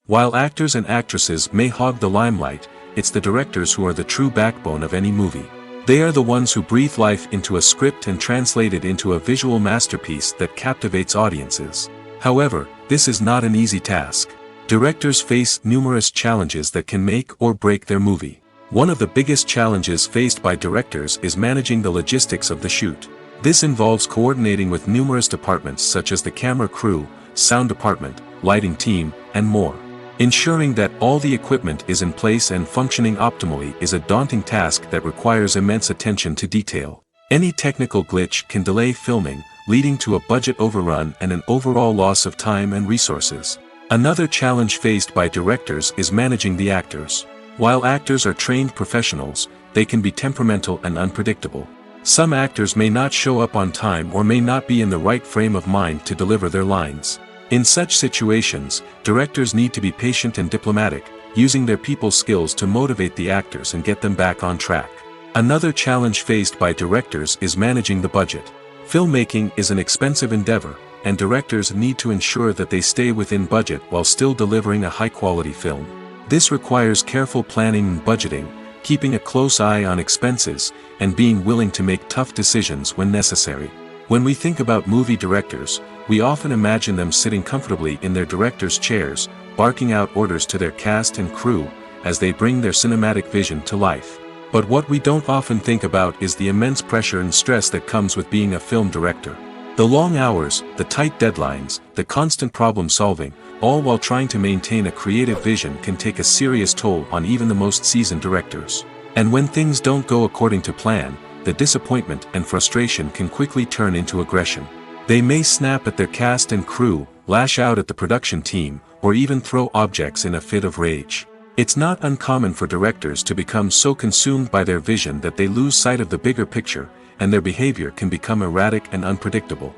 While actors and actresses may hog the limelight, it's the directors who are the true backbone of any movie. They are the ones who breathe life into a script and translate it into a visual masterpiece that captivates audiences. However, this is not an easy task. Directors face numerous challenges that can make or break their movie. One of the biggest challenges faced by directors is managing the logistics of the shoot. This involves coordinating with numerous departments such as the camera crew, sound department, lighting team, and more. Ensuring that all the equipment is in place and functioning optimally is a daunting task that requires immense attention to detail. Any technical glitch can delay filming, leading to a budget overrun and an overall loss of time and resources. Another challenge faced by directors is managing the actors. While actors are trained professionals, they can be temperamental and unpredictable. Some actors may not show up on time or may not be in the right frame of mind to deliver their lines. In such situations, directors need to be patient and diplomatic, using their people skills to motivate the actors and get them back on track. Another challenge faced by directors is managing the budget. Filmmaking is an expensive endeavor, and directors need to ensure that they stay within budget while still delivering a high-quality film. This requires careful planning and budgeting, keeping a close eye on expenses, and being willing to make tough decisions when necessary. When we think about movie directors, we often imagine them sitting comfortably in their director's chairs, barking out orders to their cast and crew, as they bring their cinematic vision to life. But what we don't often think about is the immense pressure and stress that comes with being a film director. The long hours, the tight deadlines, the constant problem solving, all while trying to maintain a creative vision can take a serious toll on even the most seasoned directors. And when things don't go according to plan, the disappointment and frustration can quickly turn into aggression. They may snap at their cast and crew, lash out at the production team, or even throw objects in a fit of rage. It's not uncommon for directors to become so consumed by their vision that they lose sight of the bigger picture, and their behavior can become erratic and unpredictable.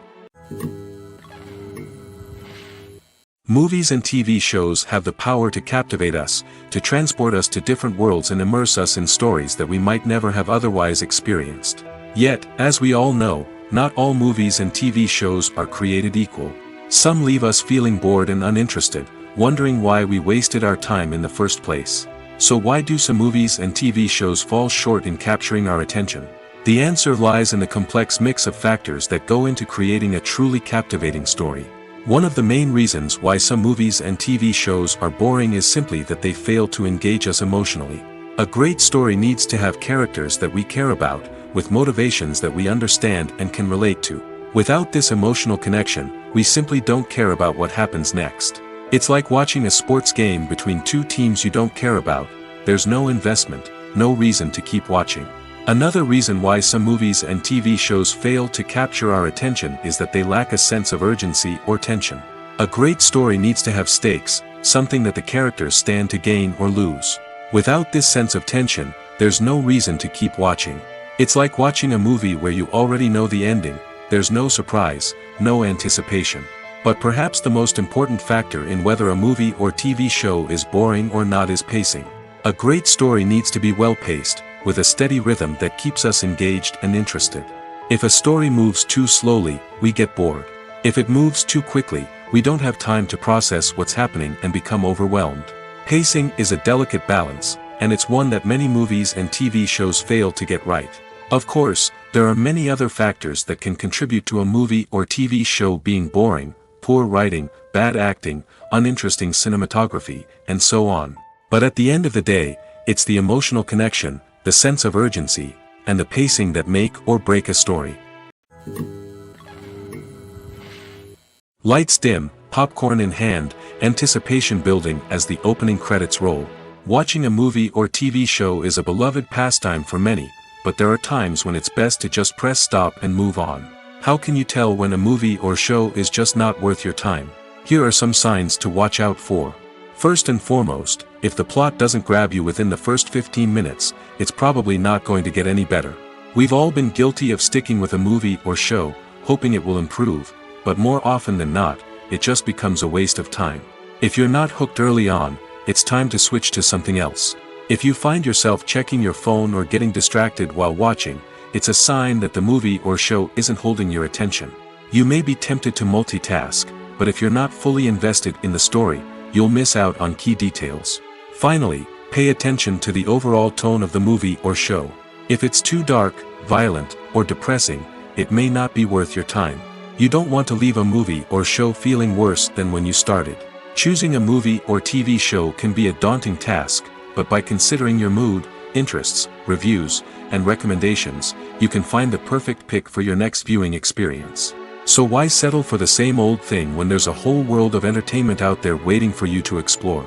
Movies and TV shows have the power to captivate us, to transport us to different worlds and immerse us in stories that we might never have otherwise experienced. Yet, as we all know, not all movies and TV shows are created equal. Some leave us feeling bored and uninterested, wondering why we wasted our time in the first place. So why do some movies and TV shows fall short in capturing our attention? The answer lies in the complex mix of factors that go into creating a truly captivating story. One of the main reasons why some movies and TV shows are boring is simply that they fail to engage us emotionally. A great story needs to have characters that we care about, with motivations that we understand and can relate to. Without this emotional connection, we simply don't care about what happens next. It's like watching a sports game between two teams you don't care about. There's no investment, no reason to keep watching. Another reason why some movies and TV shows fail to capture our attention is that they lack a sense of urgency or tension. A great story needs to have stakes, something that the characters stand to gain or lose. Without this sense of tension, there's no reason to keep watching. It's like watching a movie where you already know the ending. There's no surprise, no anticipation. But perhaps the most important factor in whether a movie or TV show is boring or not is pacing. A great story needs to be well-paced, with a steady rhythm that keeps us engaged and interested. If a story moves too slowly, we get bored. If it moves too quickly, we don't have time to process what's happening and become overwhelmed. Pacing is a delicate balance, and it's one that many movies and TV shows fail to get right. Of course, there are many other factors that can contribute to a movie or TV show being boring: poor writing, bad acting, uninteresting cinematography, and so on. But at the end of the day, it's the emotional connection, the sense of urgency, and the pacing that make or break a story. Lights dim, popcorn in hand, anticipation building as the opening credits roll. Watching a movie or TV show is a beloved pastime for many, but there are times when it's best to just press stop and move on. How can you tell when a movie or show is just not worth your time? Here are some signs to watch out for. First and foremost, if the plot doesn't grab you within the first 15 minutes, it's probably not going to get any better. We've all been guilty of sticking with a movie or show, hoping it will improve, but more often than not, it just becomes a waste of time. If you're not hooked early on, it's time to switch to something else. If you find yourself checking your phone or getting distracted while watching, it's a sign that the movie or show isn't holding your attention. You may be tempted to multitask, but if you're not fully invested in the story, you'll miss out on key details. Finally, pay attention to the overall tone of the movie or show. If it's too dark, violent, or depressing, it may not be worth your time. You don't want to leave a movie or show feeling worse than when you started. Choosing a movie or TV show can be a daunting task, but by considering your mood, interests, reviews, and recommendations, you can find the perfect pick for your next viewing experience. So why settle for the same old thing when there's a whole world of entertainment out there waiting for you to explore?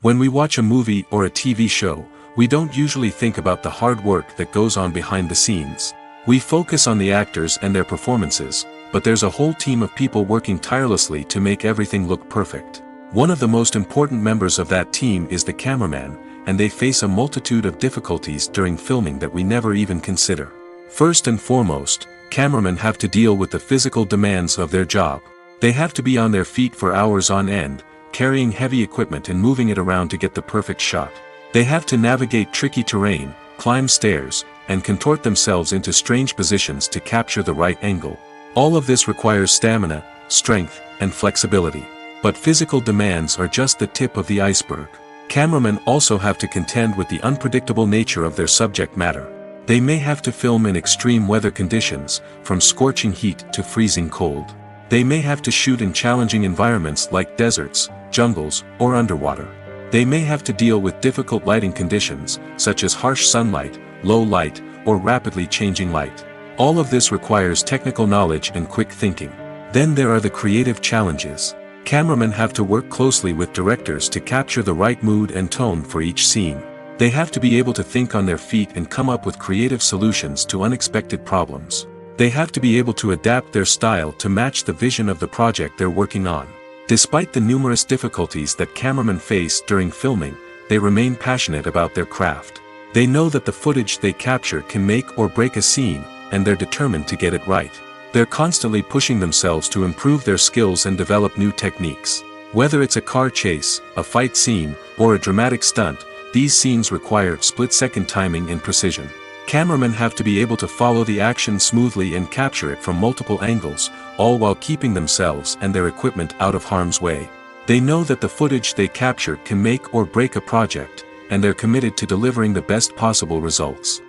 When we watch a movie or a TV show, we don't usually think about the hard work that goes on behind the scenes. We focus on the actors and their performances, but there's a whole team of people working tirelessly to make everything look perfect. One of the most important members of that team is the cameraman, and they face a multitude of difficulties during filming that we never even consider. First and foremost, cameramen have to deal with the physical demands of their job. They have to be on their feet for hours on end, carrying heavy equipment and moving it around to get the perfect shot. They have to navigate tricky terrain, climb stairs, and contort themselves into strange positions to capture the right angle. All of this requires stamina, strength, and flexibility. But physical demands are just the tip of the iceberg. Cameramen also have to contend with the unpredictable nature of their subject matter. They may have to film in extreme weather conditions, from scorching heat to freezing cold. They may have to shoot in challenging environments like deserts, jungles, or underwater. They may have to deal with difficult lighting conditions, such as harsh sunlight, low light, or rapidly changing light. All of this requires technical knowledge and quick thinking. Then there are the creative challenges. Cameramen have to work closely with directors to capture the right mood and tone for each scene. They have to be able to think on their feet and come up with creative solutions to unexpected problems. They have to be able to adapt their style to match the vision of the project they're working on. Despite the numerous difficulties that cameramen face during filming, they remain passionate about their craft. They know that the footage they capture can make or break a scene, and they're determined to get it right. They're constantly pushing themselves to improve their skills and develop new techniques. Whether it's a car chase, a fight scene, or a dramatic stunt, these scenes require split-second timing and precision. Cameramen have to be able to follow the action smoothly and capture it from multiple angles, all while keeping themselves and their equipment out of harm's way. They know that the footage they capture can make or break a project, and they're committed to delivering the best possible results.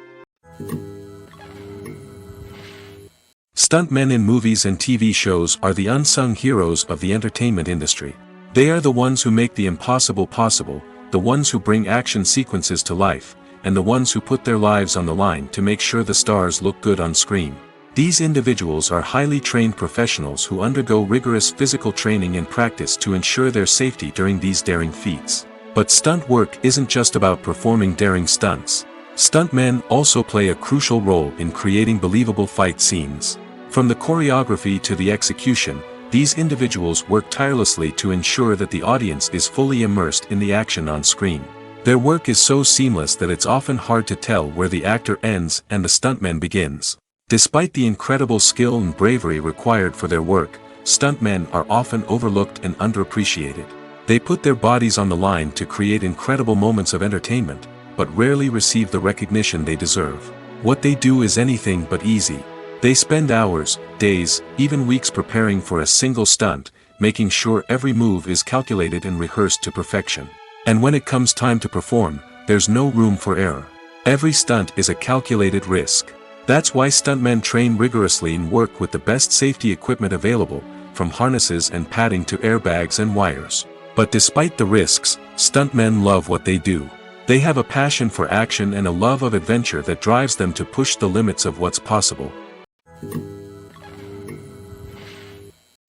Stuntmen in movies and TV shows are the unsung heroes of the entertainment industry. They are the ones who make the impossible possible, the ones who bring action sequences to life, and the ones who put their lives on the line to make sure the stars look good on screen. These individuals are highly trained professionals who undergo rigorous physical training and practice to ensure their safety during these daring feats. But stunt work isn't just about performing daring stunts. Stuntmen also play a crucial role in creating believable fight scenes. From the choreography to the execution, these individuals work tirelessly to ensure that the audience is fully immersed in the action on screen. Their work is so seamless that it's often hard to tell where the actor ends and the stuntman begins. Despite the incredible skill and bravery required for their work, stuntmen are often overlooked and underappreciated. They put their bodies on the line to create incredible moments of entertainment, but rarely receive the recognition they deserve. What they do is anything but easy. They spend hours, days, even weeks preparing for a single stunt, making sure every move is calculated and rehearsed to perfection. And when it comes time to perform, there's no room for error. Every stunt is a calculated risk. That's why stuntmen train rigorously and work with the best safety equipment available, from harnesses and padding to airbags and wires. But despite the risks, stuntmen love what they do. They have a passion for action and a love of adventure that drives them to push the limits of what's possible.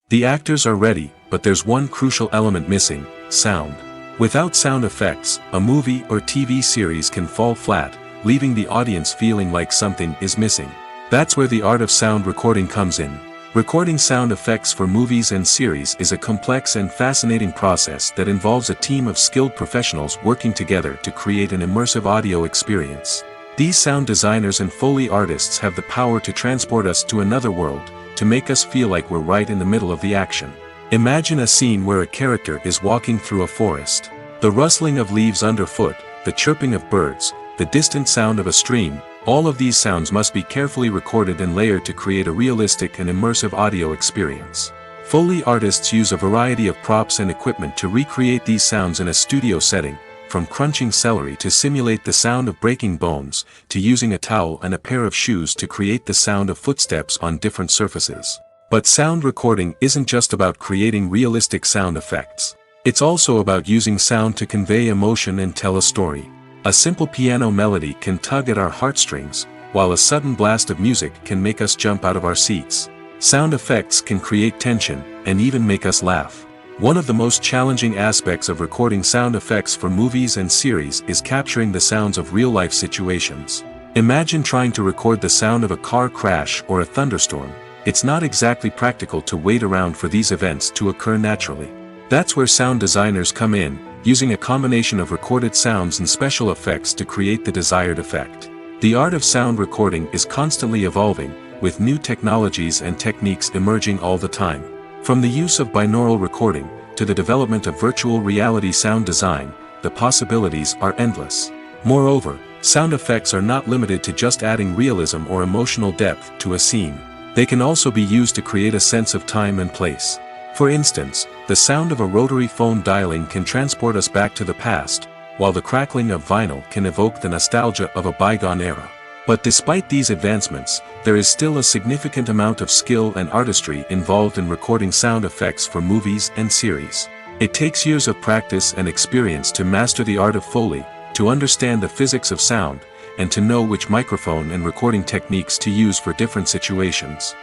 The actors are ready, but there's one crucial element missing: sound. Without sound effects, a movie or TV series can fall flat, leaving the audience feeling like something is missing. That's where the art of sound recording comes in. Recording sound effects for movies and series is a complex and fascinating process that involves a team of skilled professionals working together to create an immersive audio experience. These sound designers and Foley artists have the power to transport us to another world, to make us feel like we're right in the middle of the action. Imagine a scene where a character is walking through a forest. The rustling of leaves underfoot, the chirping of birds, the distant sound of a stream, all of these sounds must be carefully recorded and layered to create a realistic and immersive audio experience. Foley artists use a variety of props and equipment to recreate these sounds in a studio setting, from crunching celery to simulate the sound of breaking bones, to using a towel and a pair of shoes to create the sound of footsteps on different surfaces. But sound recording isn't just about creating realistic sound effects. It's also about using sound to convey emotion and tell a story. A simple piano melody can tug at our heartstrings, while a sudden blast of music can make us jump out of our seats. Sound effects can create tension, and even make us laugh. One of the most challenging aspects of recording sound effects for movies and series is capturing the sounds of real-life situations. Imagine trying to record the sound of a car crash or a thunderstorm. It's not exactly practical to wait around for these events to occur naturally. That's where sound designers come in, using a combination of recorded sounds and special effects to create the desired effect. The art of sound recording is constantly evolving, with new technologies and techniques emerging all the time. From the use of binaural recording, to the development of virtual reality sound design, the possibilities are endless. Moreover, sound effects are not limited to just adding realism or emotional depth to a scene. They can also be used to create a sense of time and place. For instance, the sound of a rotary phone dialing can transport us back to the past, while the crackling of vinyl can evoke the nostalgia of a bygone era. But despite these advancements, there is still a significant amount of skill and artistry involved in recording sound effects for movies and series. It takes years of practice and experience to master the art of Foley, to understand the physics of sound, and to know which microphone and recording techniques to use for different situations.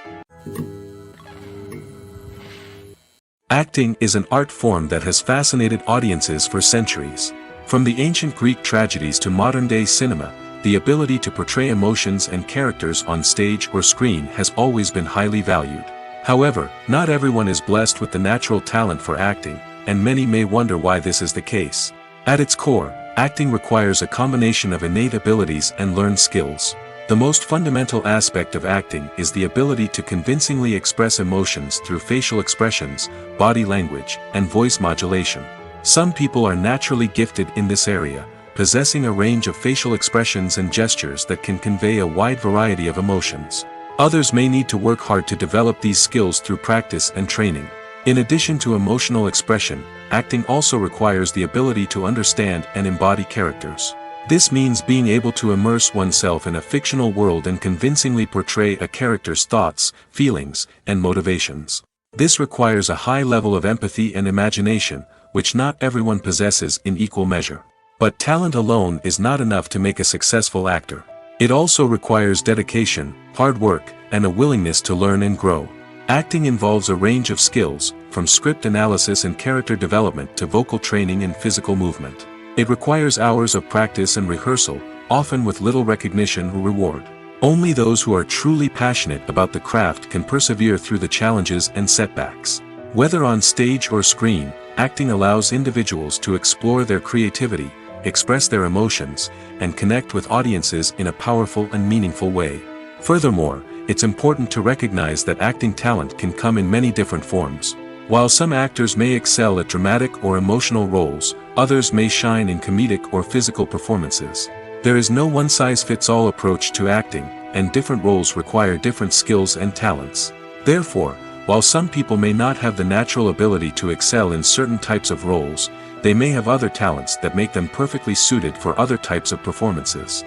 Acting is an art form that has fascinated audiences for centuries. From the ancient Greek tragedies to modern-day cinema, the ability to portray emotions and characters on stage or screen has always been highly valued. However, not everyone is blessed with the natural talent for acting, and many may wonder why this is the case. At its core, acting requires a combination of innate abilities and learned skills. The most fundamental aspect of acting is the ability to convincingly express emotions through facial expressions, body language, and voice modulation. Some people are naturally gifted in this area, possessing a range of facial expressions and gestures that can convey a wide variety of emotions. Others may need to work hard to develop these skills through practice and training. In addition to emotional expression, acting also requires the ability to understand and embody characters. This means being able to immerse oneself in a fictional world and convincingly portray a character's thoughts, feelings, and motivations. This requires a high level of empathy and imagination, which not everyone possesses in equal measure. But talent alone is not enough to make a successful actor. It also requires dedication, hard work, and a willingness to learn and grow. Acting involves a range of skills, from script analysis and character development to vocal training and physical movement. It requires hours of practice and rehearsal, often with little recognition or reward. Only those who are truly passionate about the craft can persevere through the challenges and setbacks. Whether on stage or screen, acting allows individuals to explore their creativity, express their emotions, and connect with audiences in a powerful and meaningful way. Furthermore, it's important to recognize that acting talent can come in many different forms. While some actors may excel at dramatic or emotional roles, others may shine in comedic or physical performances. There is no one-size-fits-all approach to acting, and different roles require different skills and talents. Therefore, while some people may not have the natural ability to excel in certain types of roles, they may have other talents that make them perfectly suited for other types of performances.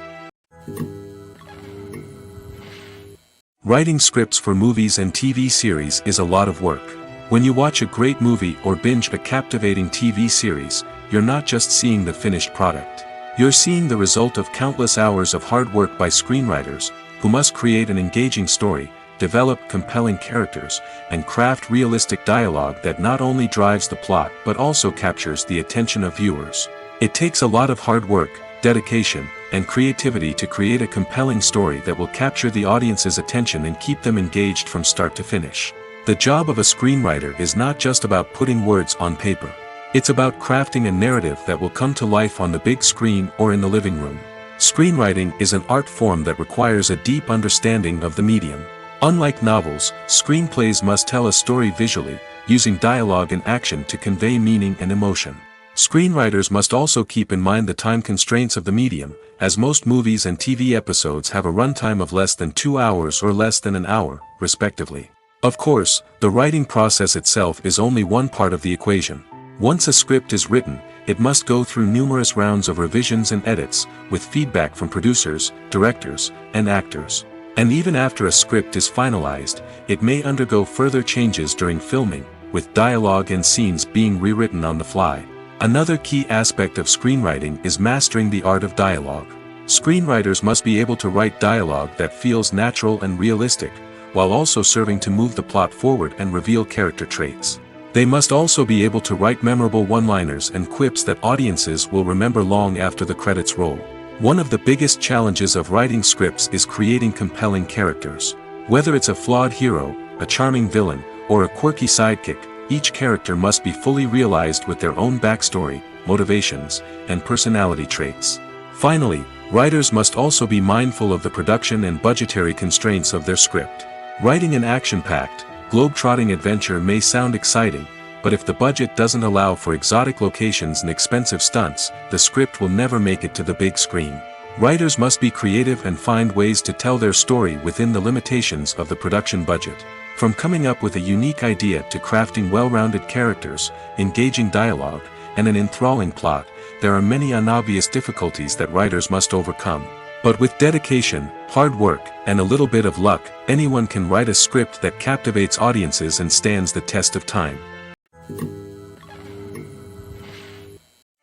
Writing scripts for movies and TV series is a lot of work. When you watch a great movie or binge a captivating TV series, you're not just seeing the finished product. You're seeing the result of countless hours of hard work by screenwriters, who must create an engaging story, develop compelling characters, and craft realistic dialogue that not only drives the plot but also captures the attention of viewers. It takes a lot of hard work, dedication, and creativity to create a compelling story that will capture the audience's attention and keep them engaged from start to finish. The job of a screenwriter is not just about putting words on paper. It's about crafting a narrative that will come to life on the big screen or in the living room. Screenwriting is an art form that requires a deep understanding of the medium. Unlike novels, screenplays must tell a story visually, using dialogue and action to convey meaning and emotion. Screenwriters must also keep in mind the time constraints of the medium, as most movies and TV episodes have a runtime of less than 2 hours or less than an hour, respectively. Of course, the writing process itself is only one part of the equation. Once a script is written, it must go through numerous rounds of revisions and edits, with feedback from producers, directors, and actors. And even after a script is finalized, it may undergo further changes during filming, with dialogue and scenes being rewritten on the fly. Another key aspect of screenwriting is mastering the art of dialogue. Screenwriters must be able to write dialogue that feels natural and realistic, while also serving to move the plot forward and reveal character traits. They must also be able to write memorable one-liners and quips that audiences will remember long after the credits roll. One of the biggest challenges of writing scripts is creating compelling characters. Whether it's a flawed hero, a charming villain, or a quirky sidekick, each character must be fully realized with their own backstory, motivations, and personality traits. Finally, writers must also be mindful of the production and budgetary constraints of their script. Writing an action-packed, globe-trotting adventure may sound exciting, but if the budget doesn't allow for exotic locations and expensive stunts, the script will never make it to the big screen. Writers must be creative and find ways to tell their story within the limitations of the production budget. From coming up with a unique idea to crafting well-rounded characters, engaging dialogue, and an enthralling plot, there are many unobvious difficulties that writers must overcome. But with dedication, hard work, and a little bit of luck, anyone can write a script that captivates audiences and stands the test of time.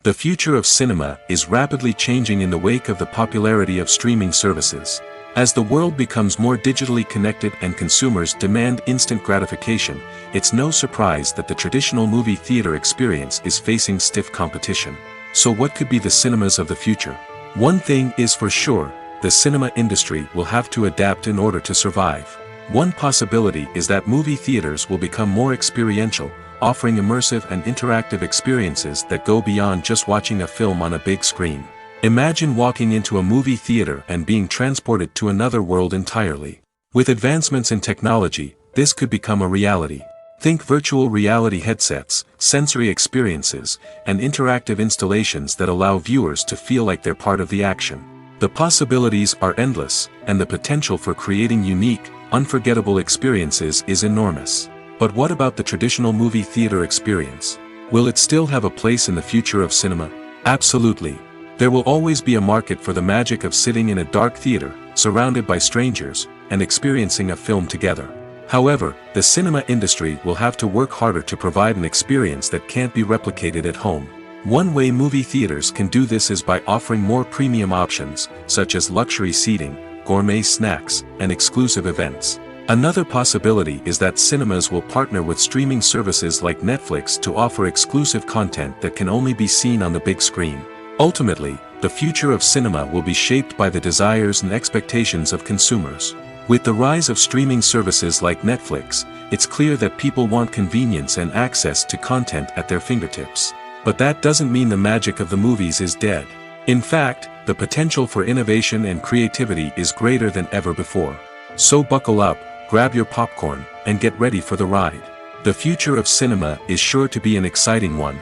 The future of cinema is rapidly changing in the wake of the popularity of streaming services. As the world becomes more digitally connected and consumers demand instant gratification, it's no surprise that the traditional movie theater experience is facing stiff competition. So what could be the cinemas of the future? One thing is for sure, the cinema industry will have to adapt in order to survive. One possibility is that movie theaters will become more experiential, offering immersive and interactive experiences that go beyond just watching a film on a big screen. Imagine walking into a movie theater and being transported to another world entirely. With advancements in technology, this could become a reality. Think virtual reality headsets, sensory experiences, and interactive installations that allow viewers to feel like they're part of the action. The possibilities are endless, and the potential for creating unique, unforgettable experiences is enormous. But what about the traditional movie theater experience? Will it still have a place in the future of cinema? Absolutely. There will always be a market for the magic of sitting in a dark theater, surrounded by strangers, and experiencing a film together. However, the cinema industry will have to work harder to provide an experience that can't be replicated at home. One way movie theaters can do this is by offering more premium options, such as luxury seating, gourmet snacks, and exclusive events. Another possibility is that cinemas will partner with streaming services like Netflix to offer exclusive content that can only be seen on the big screen. Ultimately, the future of cinema will be shaped by the desires and expectations of consumers. With the rise of streaming services like Netflix, it's clear that people want convenience and access to content at their fingertips. But that doesn't mean the magic of the movies is dead. In fact, the potential for innovation and creativity is greater than ever before. So buckle up, grab your popcorn, and get ready for the ride. The future of cinema is sure to be an exciting one.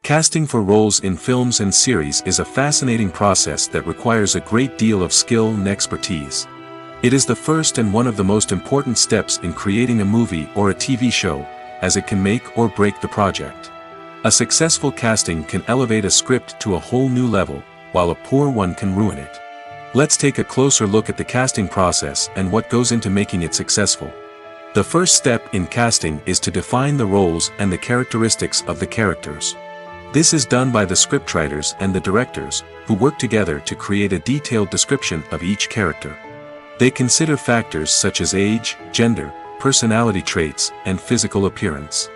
Casting for roles in films and series is a fascinating process that requires a great deal of skill and expertise. It is the first and one of the most important steps in creating a movie or a TV show, as it can make or break the project. A successful casting can elevate a script to a whole new level, while a poor one can ruin it. Let's take a closer look at the casting process and what goes into making it successful. The first step in casting is to define the roles and the characteristics of the characters. This is done by the scriptwriters and the directors, who work together to create a detailed description of each character. They consider factors such as age, gender, personality traits, and physical appearance.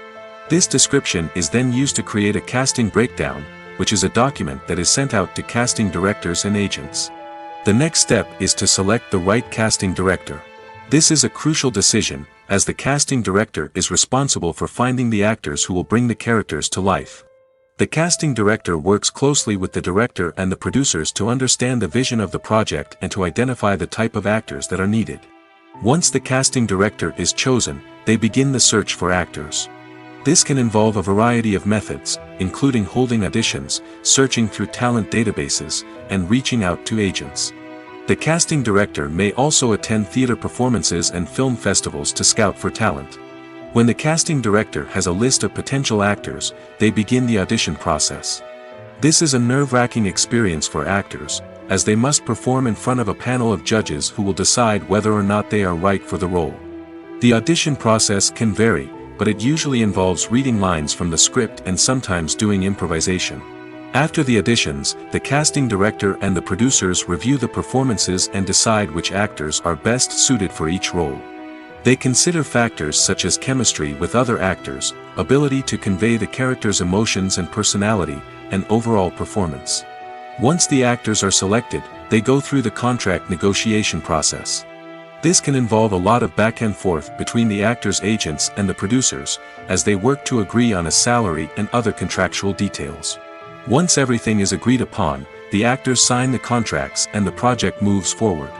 This description is then used to create a casting breakdown, which is a document that is sent out to casting directors and agents. The next step is to select the right casting director. This is a crucial decision, as the casting director is responsible for finding the actors who will bring the characters to life. The casting director works closely with the director and the producers to understand the vision of the project and to identify the type of actors that are needed. Once the casting director is chosen, they begin the search for actors. This can involve a variety of methods, including holding auditions, searching through talent databases, and reaching out to agents. The casting director may also attend theater performances and film festivals to scout for talent. When the casting director has a list of potential actors, they begin the audition process. This is a nerve-wracking experience for actors, as they must perform in front of a panel of judges who will decide whether or not they are right for the role. The audition process can vary, but it usually involves reading lines from the script and sometimes doing improvisation. After the auditions, the casting director and the producers review the performances and decide which actors are best suited for each role. They consider factors such as chemistry with other actors, ability to convey the character's emotions and personality, and overall performance. Once the actors are selected, they go through the contract negotiation process. This can involve a lot of back and forth between the actors' agents and the producers, as they work to agree on a salary and other contractual details. Once everything is agreed upon, the actors sign the contracts and the project moves forward.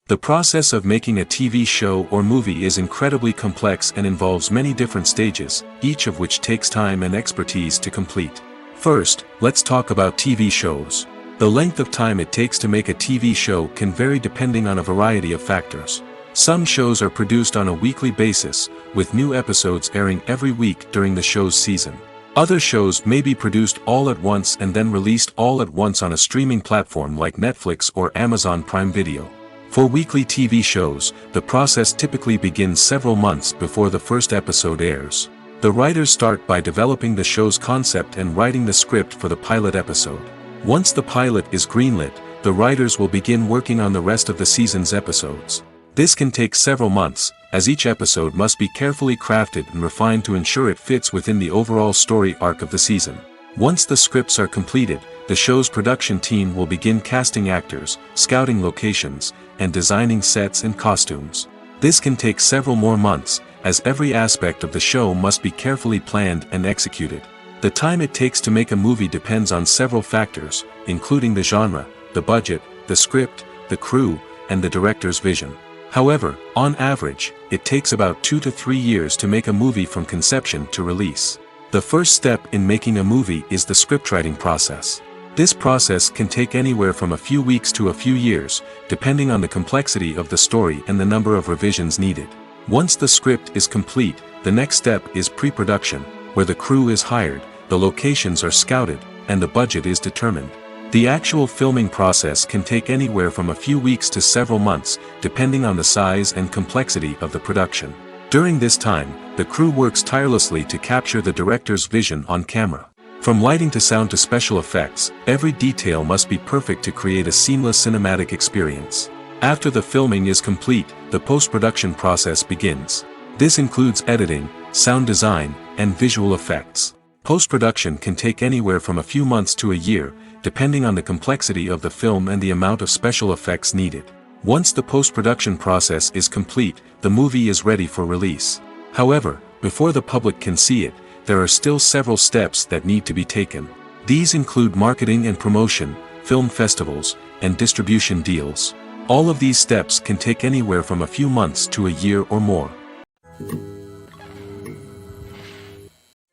The process of making a TV show or movie is incredibly complex and involves many different stages, each of which takes time and expertise to complete. First, let's talk about TV shows. The length of time it takes to make a TV show can vary depending on a variety of factors. Some shows are produced on a weekly basis, with new episodes airing every week during the show's season. Other shows may be produced all at once and then released all at once on a streaming platform like Netflix or Amazon Prime Video. For weekly TV shows, the process typically begins several months before the first episode airs. The writers start by developing the show's concept and writing the script for the pilot episode. Once the pilot is greenlit, the writers will begin working on the rest of the season's episodes. This can take several months, as each episode must be carefully crafted and refined to ensure it fits within the overall story arc of the season. Once the scripts are completed, the show's production team will begin casting actors, scouting locations, and designing sets and costumes. This can take several more months, as every aspect of the show must be carefully planned and executed. The time it takes to make a movie depends on several factors, including the genre, the budget, the script, the crew, and the director's vision. However, on average, it takes about 2 to 3 years to make a movie from conception to release. The first step in making a movie is the scriptwriting process. This process can take anywhere from a few weeks to a few years, depending on the complexity of the story and the number of revisions needed. Once the script is complete, the next step is pre-production, where the crew is hired, the locations are scouted, and the budget is determined. The actual filming process can take anywhere from a few weeks to several months, depending on the size and complexity of the production. During this time, the crew works tirelessly to capture the director's vision on camera. From lighting to sound to special effects, every detail must be perfect to create a seamless cinematic experience. After the filming is complete, the post-production process begins. This includes editing, sound design, and visual effects. Post-production can take anywhere from a few months to a year, depending on the complexity of the film and the amount of special effects needed. Once the post-production process is complete, the movie is ready for release. However, before the public can see it, there are still several steps that need to be taken. These include marketing and promotion, film festivals, and distribution deals. All of these steps can take anywhere from a few months to a year or more.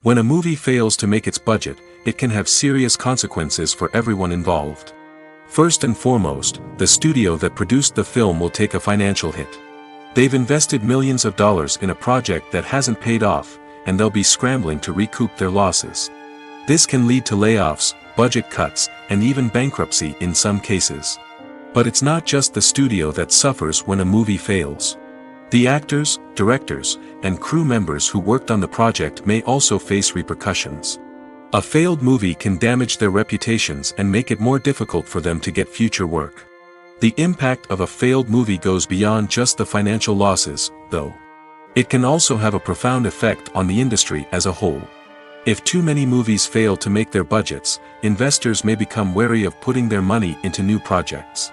When a movie fails to make its budget, it can have serious consequences for everyone involved. First and foremost, the studio that produced the film will take a financial hit. They've invested millions of dollars in a project that hasn't paid off, and they'll be scrambling to recoup their losses. This can lead to layoffs, budget cuts, and even bankruptcy in some cases. But it's not just the studio that suffers when a movie fails. The actors, directors, and crew members who worked on the project may also face repercussions. A failed movie can damage their reputations and make it more difficult for them to get future work. The impact of a failed movie goes beyond just the financial losses, though. It can also have a profound effect on the industry as a whole. If too many movies fail to make their budgets, investors may become wary of putting their money into new projects.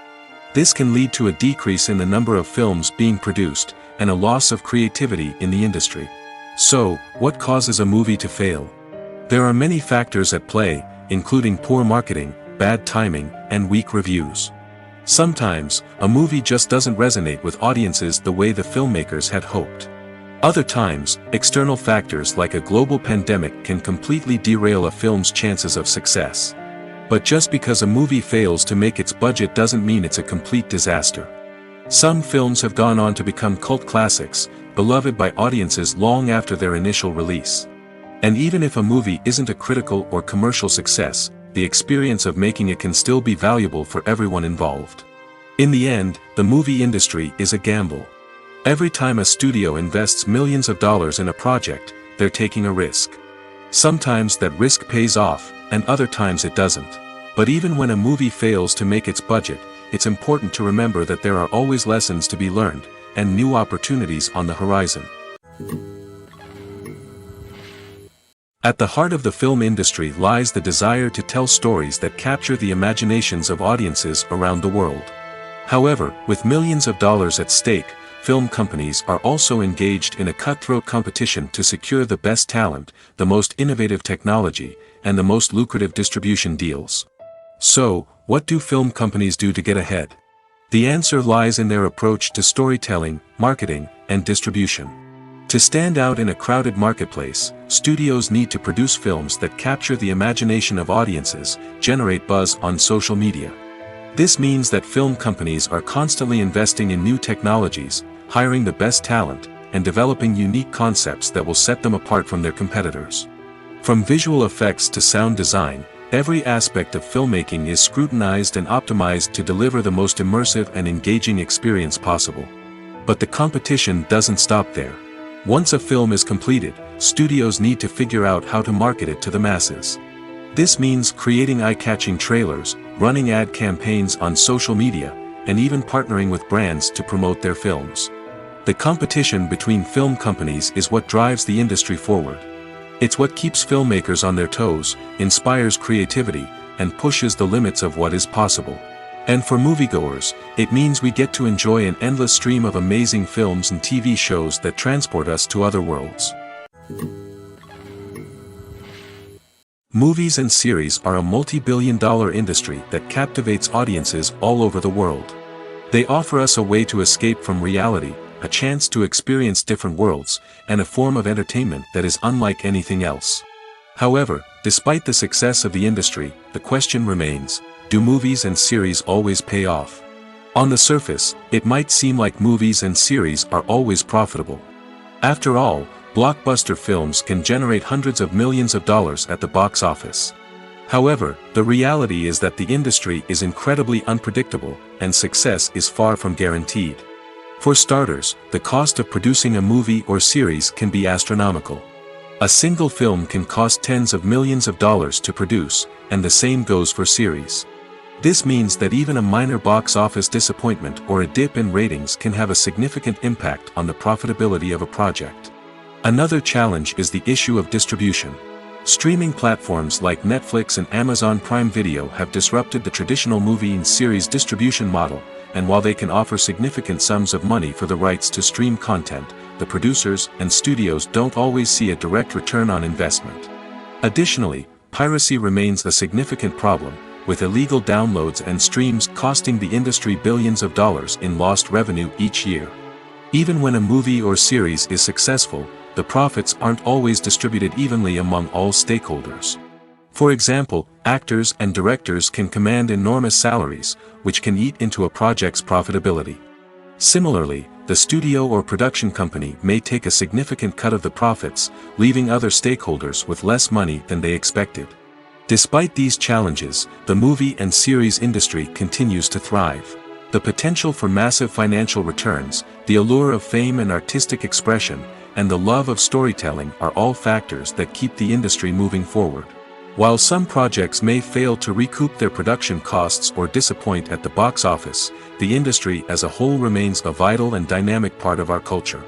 This can lead to a decrease in the number of films being produced, and a loss of creativity in the industry. So, what causes a movie to fail? There are many factors at play, including poor marketing, bad timing, and weak reviews. Sometimes, a movie just doesn't resonate with audiences the way the filmmakers had hoped. Other times, external factors like a global pandemic can completely derail a film's chances of success. But just because a movie fails to make its budget doesn't mean it's a complete disaster. Some films have gone on to become cult classics, beloved by audiences long after their initial release. And even if a movie isn't a critical or commercial success, the experience of making it can still be valuable for everyone involved. In the end, the movie industry is a gamble. Every time a studio invests millions of dollars in a project, they're taking a risk. Sometimes that risk pays off, and other times it doesn't. But even when a movie fails to make its budget, it's important to remember that there are always lessons to be learned, and new opportunities on the horizon. At the heart of the film industry lies the desire to tell stories that capture the imaginations of audiences around the world. However, with millions of dollars at stake, film companies are also engaged in a cutthroat competition to secure the best talent, the most innovative technology, and the most lucrative distribution deals. So, what do film companies do to get ahead? The answer lies in their approach to storytelling, marketing, and distribution. To stand out in a crowded marketplace, studios need to produce films that capture the imagination of audiences, generate buzz on social media. This means that film companies are constantly investing in new technologies, hiring the best talent, and developing unique concepts that will set them apart from their competitors. From visual effects to sound design, every aspect of filmmaking is scrutinized and optimized to deliver the most immersive and engaging experience possible. But the competition doesn't stop there. Once a film is completed, studios need to figure out how to market it to the masses. This means creating eye-catching trailers, running ad campaigns on social media, and even partnering with brands to promote their films. The competition between film companies is what drives the industry forward. It's what keeps filmmakers on their toes, inspires creativity, and pushes the limits of what is possible. And for moviegoers, it means we get to enjoy an endless stream of amazing films and TV shows that transport us to other worlds. Movies and series are a multi-billion-dollar industry that captivates audiences all over the world. They offer us a way to escape from reality, a chance to experience different worlds, and a form of entertainment that is unlike anything else. However, despite the success of the industry, the question remains: do movies and series always pay off? On the surface, it might seem like movies and series are always profitable. After all, blockbuster films can generate hundreds of millions of dollars at the box office. However, the reality is that the industry is incredibly unpredictable, and success is far from guaranteed. For starters, the cost of producing a movie or series can be astronomical. A single film can cost tens of millions of dollars to produce, and the same goes for series. This means that even a minor box office disappointment or a dip in ratings can have a significant impact on the profitability of a project. Another challenge is the issue of distribution. Streaming platforms like Netflix and Amazon Prime Video have disrupted the traditional movie and series distribution model, and while they can offer significant sums of money for the rights to stream content, the producers and studios don't always see a direct return on investment. Additionally, piracy remains a significant problem, with illegal downloads and streams costing the industry billions of dollars in lost revenue each year. Even when a movie or series is successful, the profits aren't always distributed evenly among all stakeholders. For example, actors and directors can command enormous salaries, which can eat into a project's profitability. Similarly, the studio or production company may take a significant cut of the profits, leaving other stakeholders with less money than they expected. Despite these challenges, the movie and series industry continues to thrive. The potential for massive financial returns, the allure of fame and artistic expression, and the love of storytelling are all factors that keep the industry moving forward. While some projects may fail to recoup their production costs or disappoint at the box office, the industry as a whole remains a vital and dynamic part of our culture.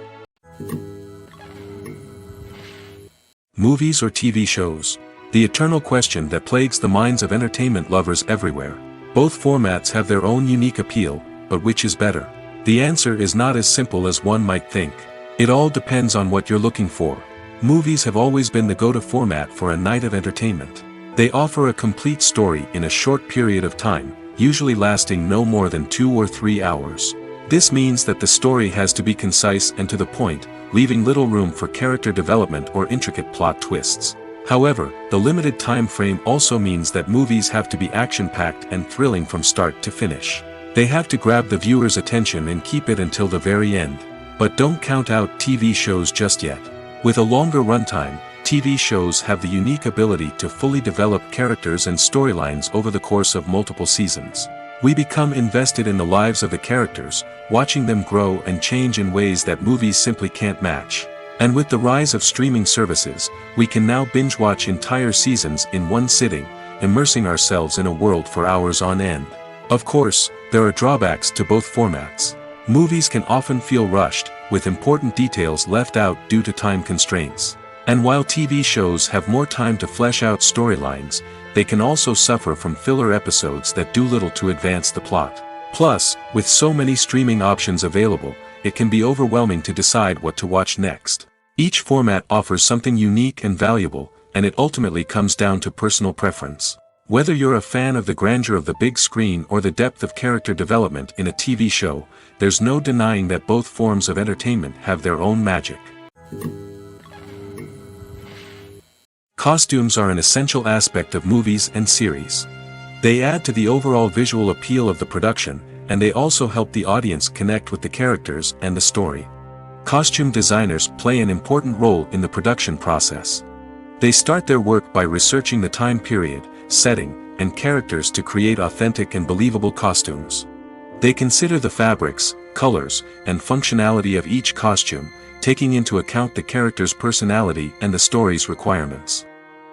Movies or TV shows? The eternal question that plagues the minds of entertainment lovers everywhere. Both formats have their own unique appeal, but which is better? The answer is not as simple as one might think. It all depends on what you're looking for. Movies have always been the go-to format for a night of entertainment. They offer a complete story in a short period of time, usually lasting no more than 2 or 3 hours. This means that the story has to be concise and to the point, leaving little room for character development or intricate plot twists. However, the limited time frame also means that movies have to be action-packed and thrilling from start to finish. They have to grab the viewer's attention and keep it until the very end. But don't count out TV shows just yet. With a longer runtime, TV shows have the unique ability to fully develop characters and storylines over the course of multiple seasons. We become invested in the lives of the characters, watching them grow and change in ways that movies simply can't match. And with the rise of streaming services, we can now binge-watch entire seasons in one sitting, immersing ourselves in a world for hours on end. Of course, there are drawbacks to both formats. Movies can often feel rushed, with important details left out due to time constraints. And while TV shows have more time to flesh out storylines, they can also suffer from filler episodes that do little to advance the plot. Plus, with so many streaming options available, it can be overwhelming to decide what to watch next. Each format offers something unique and valuable, and it ultimately comes down to personal preference. Whether you're a fan of the grandeur of the big screen or the depth of character development in a TV show, there's no denying that both forms of entertainment have their own magic. Costumes are an essential aspect of movies and series. They add to the overall visual appeal of the production, and they also help the audience connect with the characters and the story. Costume designers play an important role in the production process. They start their work by researching the time period, setting, and characters to create authentic and believable costumes. They consider the fabrics, colors, and functionality of each costume, taking into account the character's personality and the story's requirements.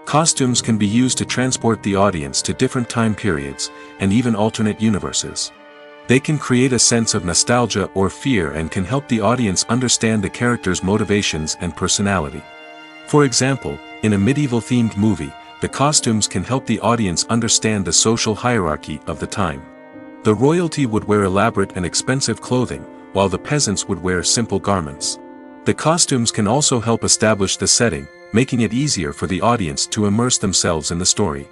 Costumes can be used to transport the audience to different time periods, and even alternate universes. They can create a sense of nostalgia or fear and can help the audience understand the character's motivations and personality. For example, in a medieval-themed movie, the costumes can help the audience understand the social hierarchy of the time. The royalty would wear elaborate and expensive clothing, while the peasants would wear simple garments. The costumes can also help establish the setting, making it easier for the audience to immerse themselves in the story.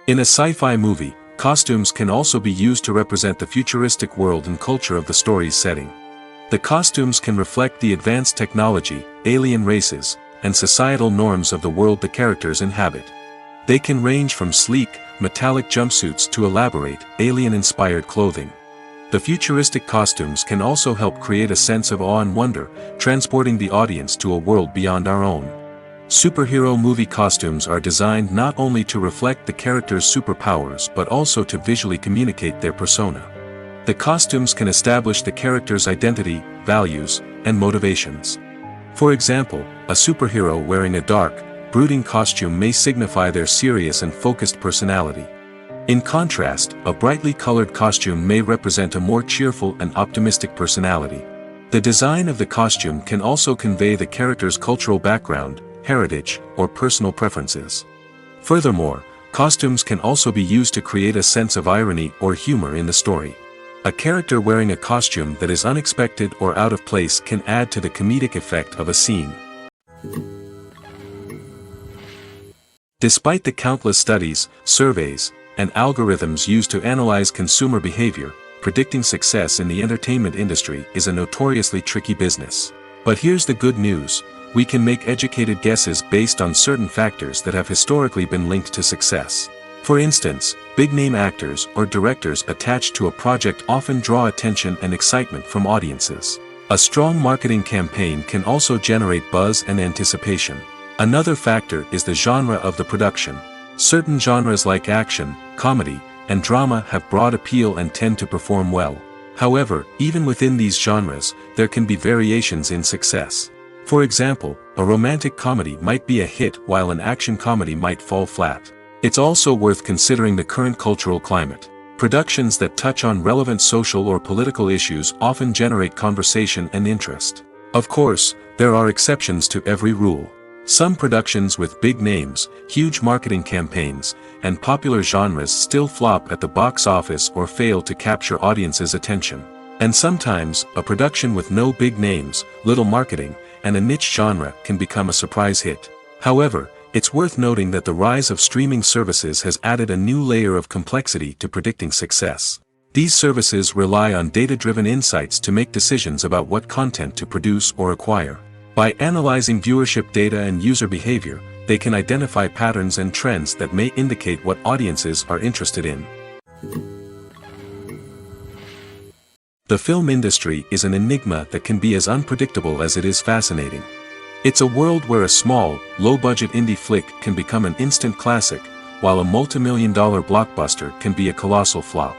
In a sci-fi movie, costumes can also be used to represent the futuristic world and culture of the story's setting. The costumes can reflect the advanced technology, alien races, and societal norms of the world the characters inhabit. They can range from sleek, metallic jumpsuits to elaborate, alien-inspired clothing. The futuristic costumes can also help create a sense of awe and wonder, transporting the audience to a world beyond our own. Superhero movie costumes are designed not only to reflect the character's superpowers but also to visually communicate their persona. The costumes can establish the character's identity, values, and motivations. For example, a superhero wearing a dark, brooding costume may signify their serious and focused personality. In contrast, a brightly colored costume may represent a more cheerful and optimistic personality. The design of the costume can also convey the character's cultural background, heritage, or personal preferences. Furthermore, costumes can also be used to create a sense of irony or humor in the story. A character wearing a costume that is unexpected or out of place can add to the comedic effect of a scene. Despite the countless studies, surveys, and algorithms used to analyze consumer behavior, predicting success in the entertainment industry is a notoriously tricky business. But here's the good news: we can make educated guesses based on certain factors that have historically been linked to success. For instance, big-name actors or directors attached to a project often draw attention and excitement from audiences. A strong marketing campaign can also generate buzz and anticipation. Another factor is the genre of the production. Certain genres like action, comedy, and drama have broad appeal and tend to perform well. However, even within these genres, there can be variations in success. For example, a romantic comedy might be a hit while an action comedy might fall flat. It's also worth considering the current cultural climate. Productions that touch on relevant social or political issues often generate conversation and interest. Of course, there are exceptions to every rule. Some productions with big names, huge marketing campaigns, and popular genres still flop at the box office or fail to capture audiences' attention. And sometimes, a production with no big names, little marketing, and a niche genre can become a surprise hit. However, it's worth noting that the rise of streaming services has added a new layer of complexity to predicting success. These services rely on data-driven insights to make decisions about what content to produce or acquire. By analyzing viewership data and user behavior, they can identify patterns and trends that may indicate what audiences are interested in. The film industry is an enigma that can be as unpredictable as it is fascinating. It's a world where a small, low-budget indie flick can become an instant classic, while a multi-million-dollar blockbuster can be a colossal flop.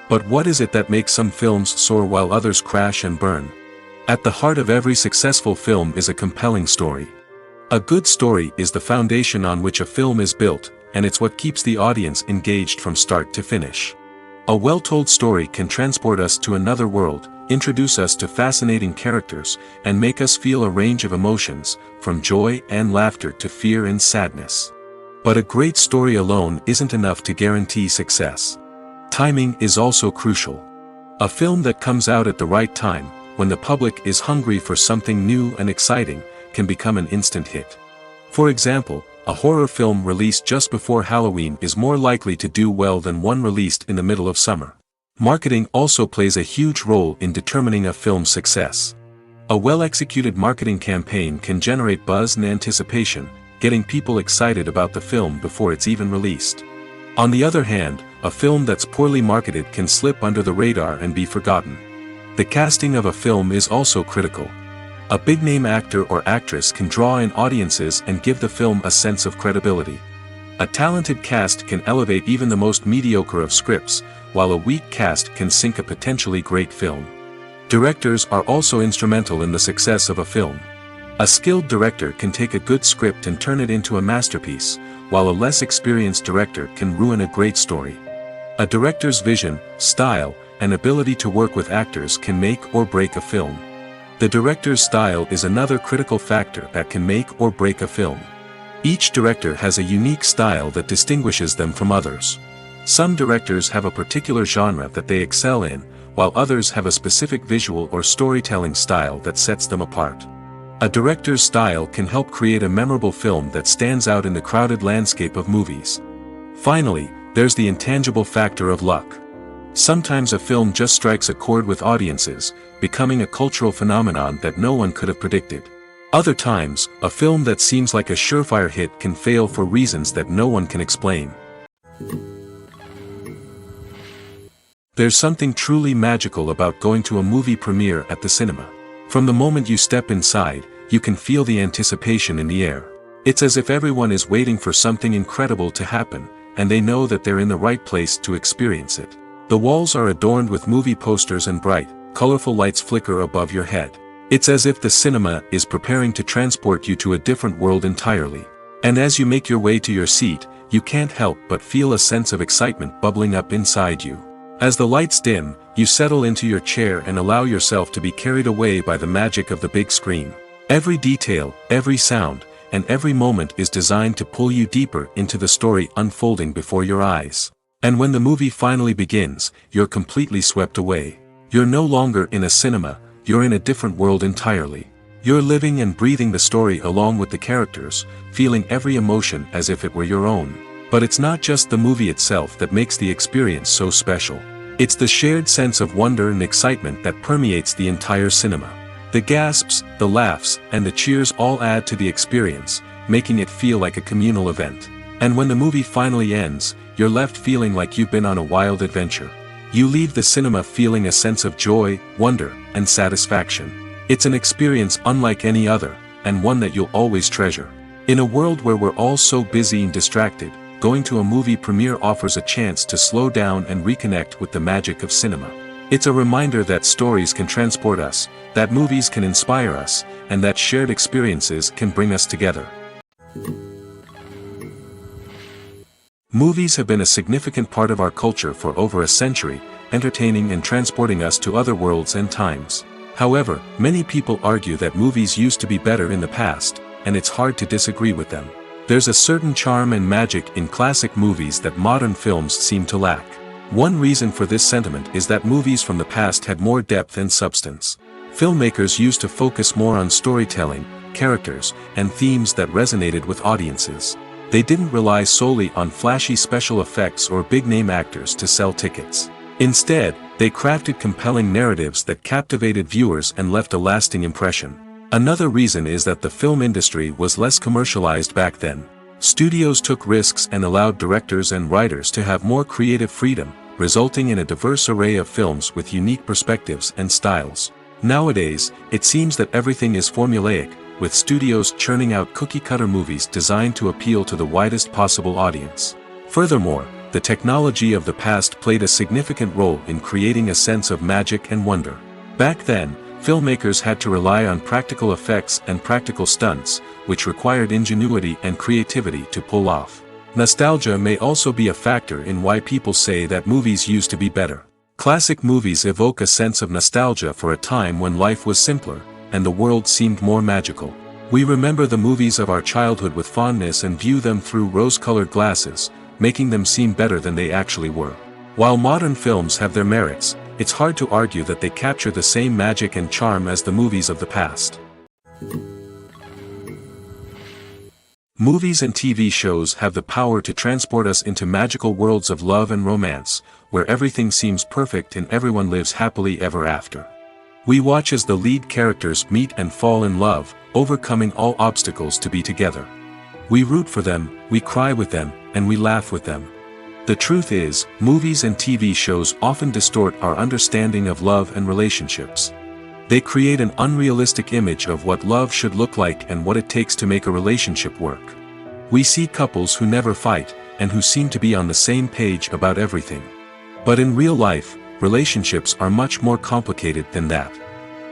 But what is it that makes some films soar while others crash and burn? At the heart of every successful film is a compelling story. A good story is the foundation on which a film is built, and it's what keeps the audience engaged from start to finish. A well-told story can transport us to another world, introduce us to fascinating characters, and make us feel a range of emotions, from joy and laughter to fear and sadness. But a great story alone isn't enough to guarantee success. Timing is also crucial. A film that comes out at the right time, when the public is hungry for something new and exciting, can become an instant hit. For example, a horror film released just before Halloween is more likely to do well than one released in the middle of summer. Marketing also plays a huge role in determining a film's success. A well-executed marketing campaign can generate buzz and anticipation, getting people excited about the film before it's even released. On the other hand, a film that's poorly marketed can slip under the radar and be forgotten. The casting of a film is also critical. A big-name actor or actress can draw in audiences and give the film a sense of credibility. A talented cast can elevate even the most mediocre of scripts, while a weak cast can sink a potentially great film. Directors are also instrumental in the success of a film. A skilled director can take a good script and turn it into a masterpiece, while a less experienced director can ruin a great story. A director's vision, style, and ability to work with actors can make or break a film. The director's style is another critical factor that can make or break a film. Each director has a unique style that distinguishes them from others. Some directors have a particular genre that they excel in, while others have a specific visual or storytelling style that sets them apart. A director's style can help create a memorable film that stands out in the crowded landscape of movies. Finally, there's the intangible factor of luck. Sometimes a film just strikes a chord with audiences, becoming a cultural phenomenon that no one could have predicted. Other times, a film that seems like a surefire hit can fail for reasons that no one can explain. There's something truly magical about going to a movie premiere at the cinema. From the moment you step inside, you can feel the anticipation in the air. It's as if everyone is waiting for something incredible to happen, and they know that they're in the right place to experience it. The walls are adorned with movie posters and bright, colorful lights flicker above your head. It's as if the cinema is preparing to transport you to a different world entirely. And as you make your way to your seat, you can't help but feel a sense of excitement bubbling up inside you. As the lights dim, you settle into your chair and allow yourself to be carried away by the magic of the big screen. Every detail, every sound, and every moment is designed to pull you deeper into the story unfolding before your eyes. And when the movie finally begins, you're completely swept away. You're no longer in a cinema, you're in a different world entirely. You're living and breathing the story along with the characters, feeling every emotion as if it were your own. But it's not just the movie itself that makes the experience so special. It's the shared sense of wonder and excitement that permeates the entire cinema. The gasps, the laughs, and the cheers all add to the experience, making it feel like a communal event. And when the movie finally ends, you're left feeling like you've been on a wild adventure. You leave the cinema feeling a sense of joy, wonder, and satisfaction. It's an experience unlike any other, and one that you'll always treasure. In a world where we're all so busy and distracted, going to a movie premiere offers a chance to slow down and reconnect with the magic of cinema. It's a reminder that stories can transport us, that movies can inspire us, and that shared experiences can bring us together. Movies have been a significant part of our culture for over a century, entertaining and transporting us to other worlds and times. However, many people argue that movies used to be better in the past, and it's hard to disagree with them. There's a certain charm and magic in classic movies that modern films seem to lack. One reason for this sentiment is that movies from the past had more depth and substance. Filmmakers used to focus more on storytelling, characters, and themes that resonated with audiences. They didn't rely solely on flashy special effects or big-name actors to sell tickets. Instead, they crafted compelling narratives that captivated viewers and left a lasting impression. Another reason is that the film industry was less commercialized back then. Studios took risks and allowed directors and writers to have more creative freedom, resulting in a diverse array of films with unique perspectives and styles. Nowadays, it seems that everything is formulaic, with studios churning out cookie-cutter movies designed to appeal to the widest possible audience. Furthermore, the technology of the past played a significant role in creating a sense of magic and wonder. Back then, filmmakers had to rely on practical effects and practical stunts, which required ingenuity and creativity to pull off. Nostalgia may also be a factor in why people say that movies used to be better. Classic movies evoke a sense of nostalgia for a time when life was simpler, and the world seemed more magical. We remember the movies of our childhood with fondness and view them through rose-colored glasses, making them seem better than they actually were. While modern films have their merits, it's hard to argue that they capture the same magic and charm as the movies of the past. Movies and TV shows have the power to transport us into magical worlds of love and romance, where everything seems perfect and everyone lives happily ever after. We watch as the lead characters meet and fall in love, overcoming all obstacles to be together. We root for them, we cry with them, and we laugh with them. The truth is, movies and TV shows often distort our understanding of love and relationships. They create an unrealistic image of what love should look like and what it takes to make a relationship work. We see couples who never fight, and who seem to be on the same page about everything. But in real life, relationships are much more complicated than that.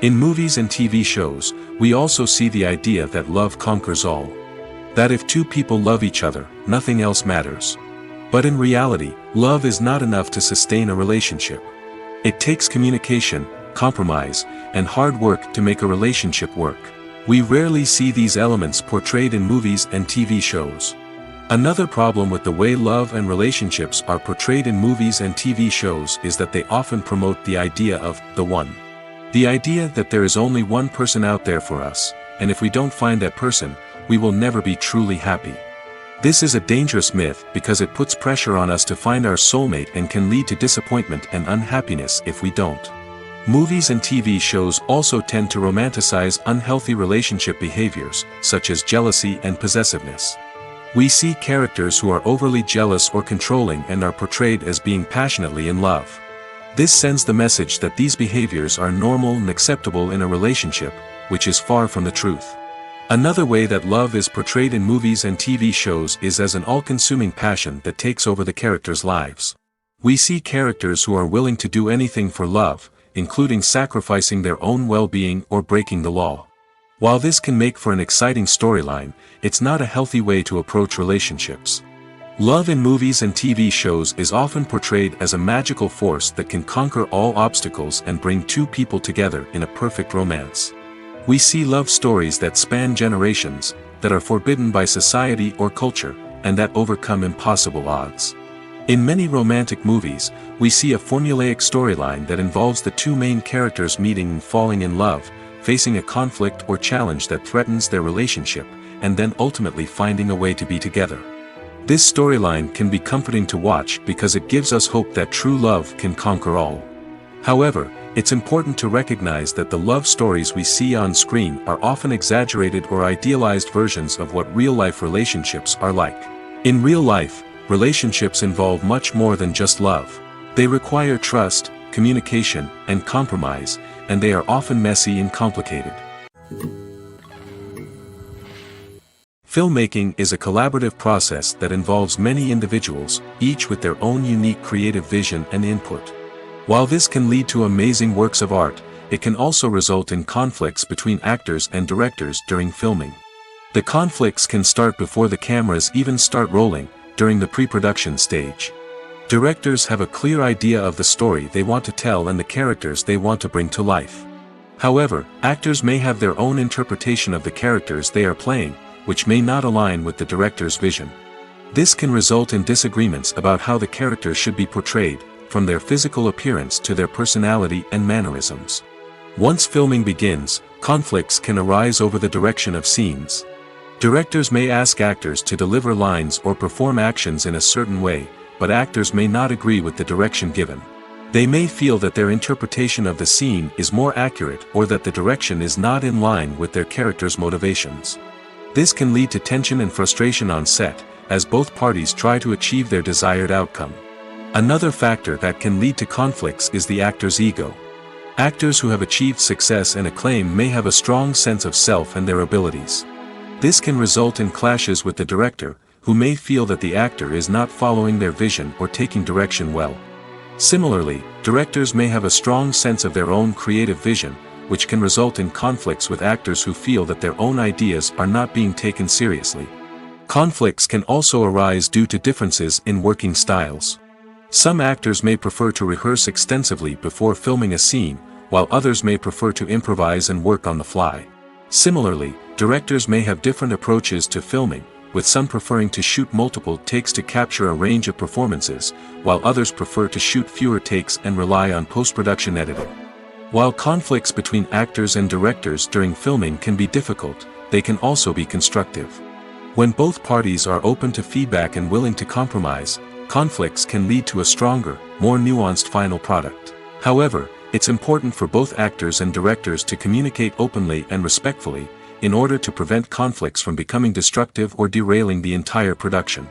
In movies and TV shows, we also see the idea that love conquers all. That if two people love each other, nothing else matters. But in reality, love is not enough to sustain a relationship. It takes communication, compromise, and hard work to make a relationship work. We rarely see these elements portrayed in movies and TV shows. Another problem with the way love and relationships are portrayed in movies and TV shows is that they often promote the idea of the one. The idea that there is only one person out there for us, and if we don't find that person, we will never be truly happy. This is a dangerous myth because it puts pressure on us to find our soulmate and can lead to disappointment and unhappiness if we don't. Movies and TV shows also tend to romanticize unhealthy relationship behaviors, such as jealousy and possessiveness. We see characters who are overly jealous or controlling and are portrayed as being passionately in love. This sends the message that these behaviors are normal and acceptable in a relationship, which is far from the truth. Another way that love is portrayed in movies and TV shows is as an all-consuming passion that takes over the characters' lives. We see characters who are willing to do anything for love, including sacrificing their own well-being or breaking the law. While this can make for an exciting storyline, it's not a healthy way to approach relationships. Love in movies and TV shows is often portrayed as a magical force that can conquer all obstacles and bring two people together in a perfect romance. We see love stories that span generations, that are forbidden by society or culture, and that overcome impossible odds. In many romantic movies, we see a formulaic storyline that involves the two main characters meeting and falling in love, facing a conflict or challenge that threatens their relationship, and then ultimately finding a way to be together. This storyline can be comforting to watch because it gives us hope that true love can conquer all. However, it's important to recognize that the love stories we see on screen are often exaggerated or idealized versions of what real-life relationships are like. In real life, relationships involve much more than just love. They require trust, communication, and compromise, and they are often messy and complicated. Filmmaking is a collaborative process that involves many individuals, each with their own unique creative vision and input. While this can lead to amazing works of art, it can also result in conflicts between actors and directors during filming. The conflicts can start before the cameras even start rolling, during the pre-production stage. Directors have a clear idea of the story they want to tell and the characters they want to bring to life. However, actors may have their own interpretation of the characters they are playing, which may not align with the director's vision. This can result in disagreements about how the characters should be portrayed, from their physical appearance to their personality and mannerisms. Once filming begins, conflicts can arise over the direction of scenes. Directors may ask actors to deliver lines or perform actions in a certain way, but actors may not agree with the direction given. They may feel that their interpretation of the scene is more accurate or that the direction is not in line with their character's motivations. This can lead to tension and frustration on set, as both parties try to achieve their desired outcome. Another factor that can lead to conflicts is the actor's ego. Actors who have achieved success and acclaim may have a strong sense of self and their abilities. This can result in clashes with the director, who may feel that the actor is not following their vision or taking direction well. Similarly, directors may have a strong sense of their own creative vision, which can result in conflicts with actors who feel that their own ideas are not being taken seriously. Conflicts can also arise due to differences in working styles. Some actors may prefer to rehearse extensively before filming a scene, while others may prefer to improvise and work on the fly. Similarly, directors may have different approaches to filming, with some preferring to shoot multiple takes to capture a range of performances, while others prefer to shoot fewer takes and rely on post-production editing. While conflicts between actors and directors during filming can be difficult, they can also be constructive. When both parties are open to feedback and willing to compromise, conflicts can lead to a stronger, more nuanced final product. However, it's important for both actors and directors to communicate openly and respectfully, in order to prevent conflicts from becoming destructive or derailing the entire production.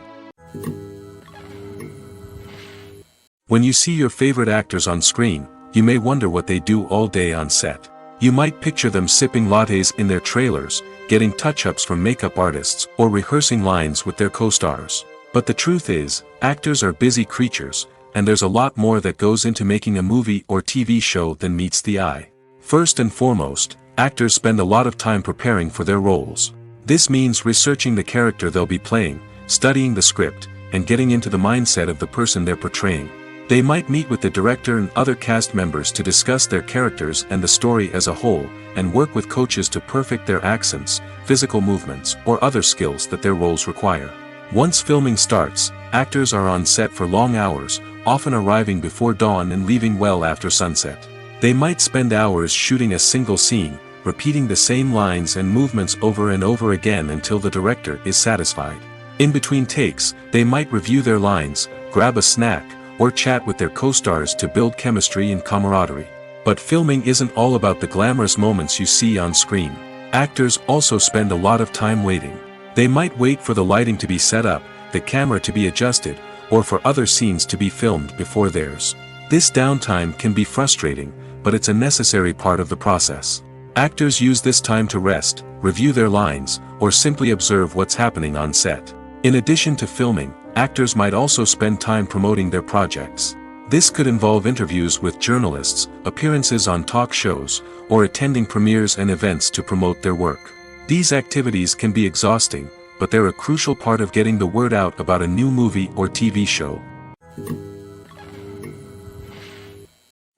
When you see your favorite actors on screen, you may wonder what they do all day on set. You might picture them sipping lattes in their trailers, getting touch-ups from makeup artists, or rehearsing lines with their co-stars. But the truth is, actors are busy creatures, and there's a lot more that goes into making a movie or TV show than meets the eye. First and foremost, actors spend a lot of time preparing for their roles. This means researching the character they'll be playing, studying the script, and getting into the mindset of the person they're portraying. They might meet with the director and other cast members to discuss their characters and the story as a whole, and work with coaches to perfect their accents, physical movements, or other skills that their roles require. Once filming starts, actors are on set for long hours, often arriving before dawn and leaving well after sunset. They might spend hours shooting a single scene, repeating the same lines and movements over and over again until the director is satisfied. In between takes, they might review their lines, grab a snack, or chat with their co-stars to build chemistry and camaraderie. But filming isn't all about the glamorous moments you see on screen. Actors also spend a lot of time waiting. They might wait for the lighting to be set up, the camera to be adjusted, or for other scenes to be filmed before theirs. This downtime can be frustrating, but it's a necessary part of the process. Actors use this time to rest, review their lines, or simply observe what's happening on set. In addition to filming, actors might also spend time promoting their projects. This could involve interviews with journalists, appearances on talk shows, or attending premieres and events to promote their work. These activities can be exhausting, but they're a crucial part of getting the word out about a new movie or TV show.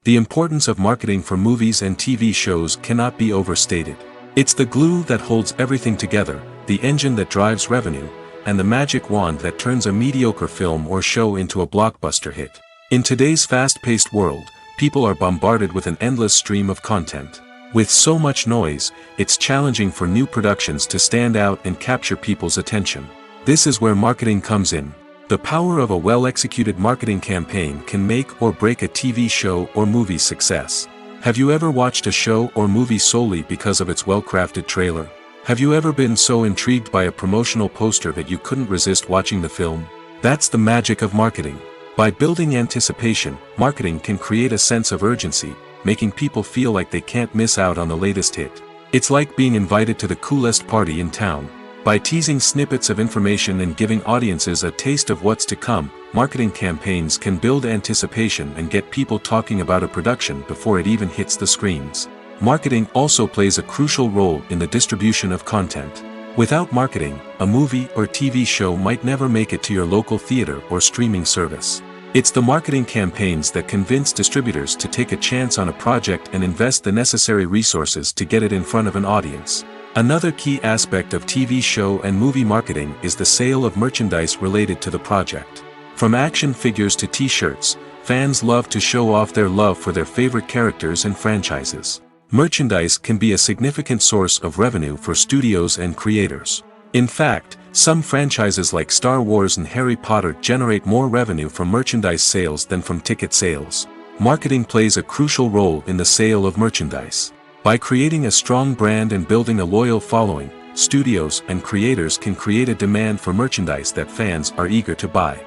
The importance of marketing for movies and TV shows cannot be overstated. It's the glue that holds everything together, the engine that drives revenue, and the magic wand that turns a mediocre film or show into a blockbuster hit. In today's fast-paced world, people are bombarded with an endless stream of content. With so much noise, it's challenging for new productions to stand out and capture people's attention. This is where marketing comes in. The power of a well-executed marketing campaign can make or break a TV show or movie's success. Have you ever watched a show or movie solely because of its well-crafted trailer? Have you ever been so intrigued by a promotional poster that you couldn't resist watching the film? That's the magic of marketing. By building anticipation, marketing can create a sense of urgency, making people feel like they can't miss out on the latest hit. It's like being invited to the coolest party in town. By teasing snippets of information and giving audiences a taste of what's to come, marketing campaigns can build anticipation and get people talking about a production before it even hits the screens. Marketing also plays a crucial role in the distribution of content. Without marketing, a movie or TV show might never make it to your local theater or streaming service. It's the marketing campaigns that convince distributors to take a chance on a project and invest the necessary resources to get it in front of an audience. Another key aspect of TV show and movie marketing is the sale of merchandise related to the project. From action figures to t-shirts, fans love to show off their love for their favorite characters and franchises. Merchandise can be a significant source of revenue for studios and creators. In fact, some franchises like Star Wars and Harry Potter generate more revenue from merchandise sales than from ticket sales. Marketing plays a crucial role in the sale of merchandise. By creating a strong brand and building a loyal following, studios and creators can create a demand for merchandise that fans are eager to buy.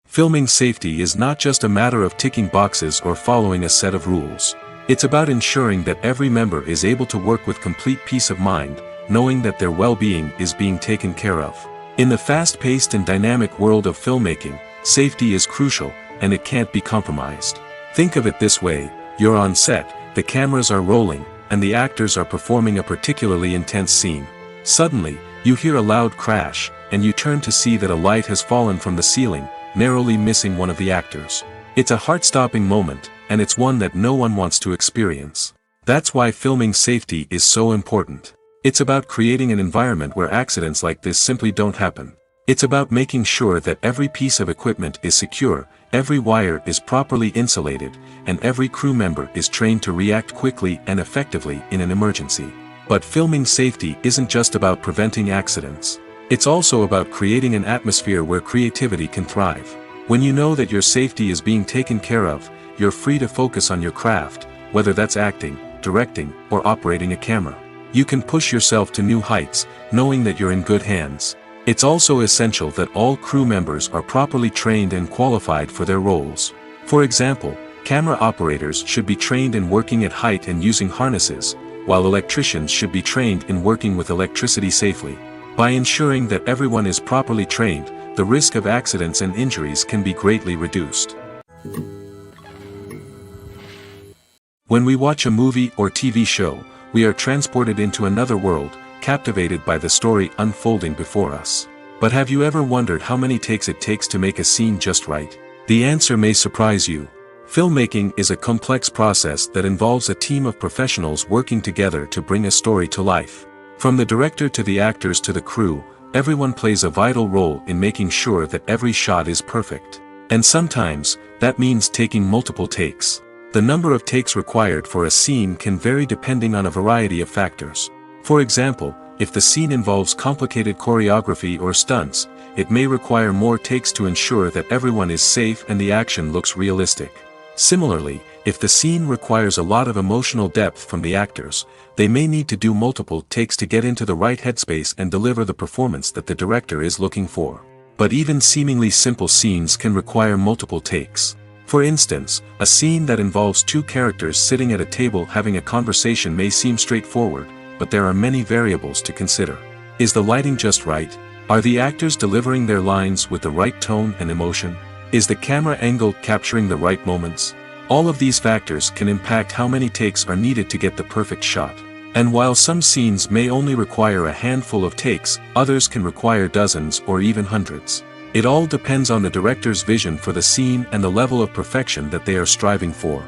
Filming safety is not just a matter of ticking boxes or following a set of rules. It's about ensuring that every member is able to work with complete peace of mind, knowing that their well-being is being taken care of. In the fast-paced and dynamic world of filmmaking, safety is crucial, and it can't be compromised. Think of it this way: you're on set, the cameras are rolling, and the actors are performing a particularly intense scene. Suddenly, you hear a loud crash, and you turn to see that a light has fallen from the ceiling, narrowly missing one of the actors. It's a heart-stopping moment, and it's one that no one wants to experience. That's why filming safety is so important. It's about creating an environment where accidents like this simply don't happen. It's about making sure that every piece of equipment is secure, every wire is properly insulated, and every crew member is trained to react quickly and effectively in an emergency. But filming safety isn't just about preventing accidents. It's also about creating an atmosphere where creativity can thrive. When you know that your safety is being taken care of, you're free to focus on your craft, whether that's acting, directing, or operating a camera. You can push yourself to new heights, knowing that you're in good hands. It's also essential that all crew members are properly trained and qualified for their roles. For example, camera operators should be trained in working at height and using harnesses, while electricians should be trained in working with electricity safely. By ensuring that everyone is properly trained, the risk of accidents and injuries can be greatly reduced. When we watch a movie or TV show, we are transported into another world, captivated by the story unfolding before us. But have you ever wondered how many takes it takes to make a scene just right? The answer may surprise you. Filmmaking is a complex process that involves a team of professionals working together to bring a story to life. From the director to the actors to the crew, everyone plays a vital role in making sure that every shot is perfect. And sometimes, that means taking multiple takes. The number of takes required for a scene can vary depending on a variety of factors. For example, if the scene involves complicated choreography or stunts, it may require more takes to ensure that everyone is safe and the action looks realistic. Similarly, if the scene requires a lot of emotional depth from the actors, they may need to do multiple takes to get into the right headspace and deliver the performance that the director is looking for. But even seemingly simple scenes can require multiple takes. For instance, a scene that involves two characters sitting at a table having a conversation may seem straightforward, but there are many variables to consider. Is the lighting just right? Are the actors delivering their lines with the right tone and emotion? Is the camera angle capturing the right moments? All of these factors can impact how many takes are needed to get the perfect shot. And while some scenes may only require a handful of takes, others can require dozens or even hundreds. It all depends on the director's vision for the scene and the level of perfection that they are striving for.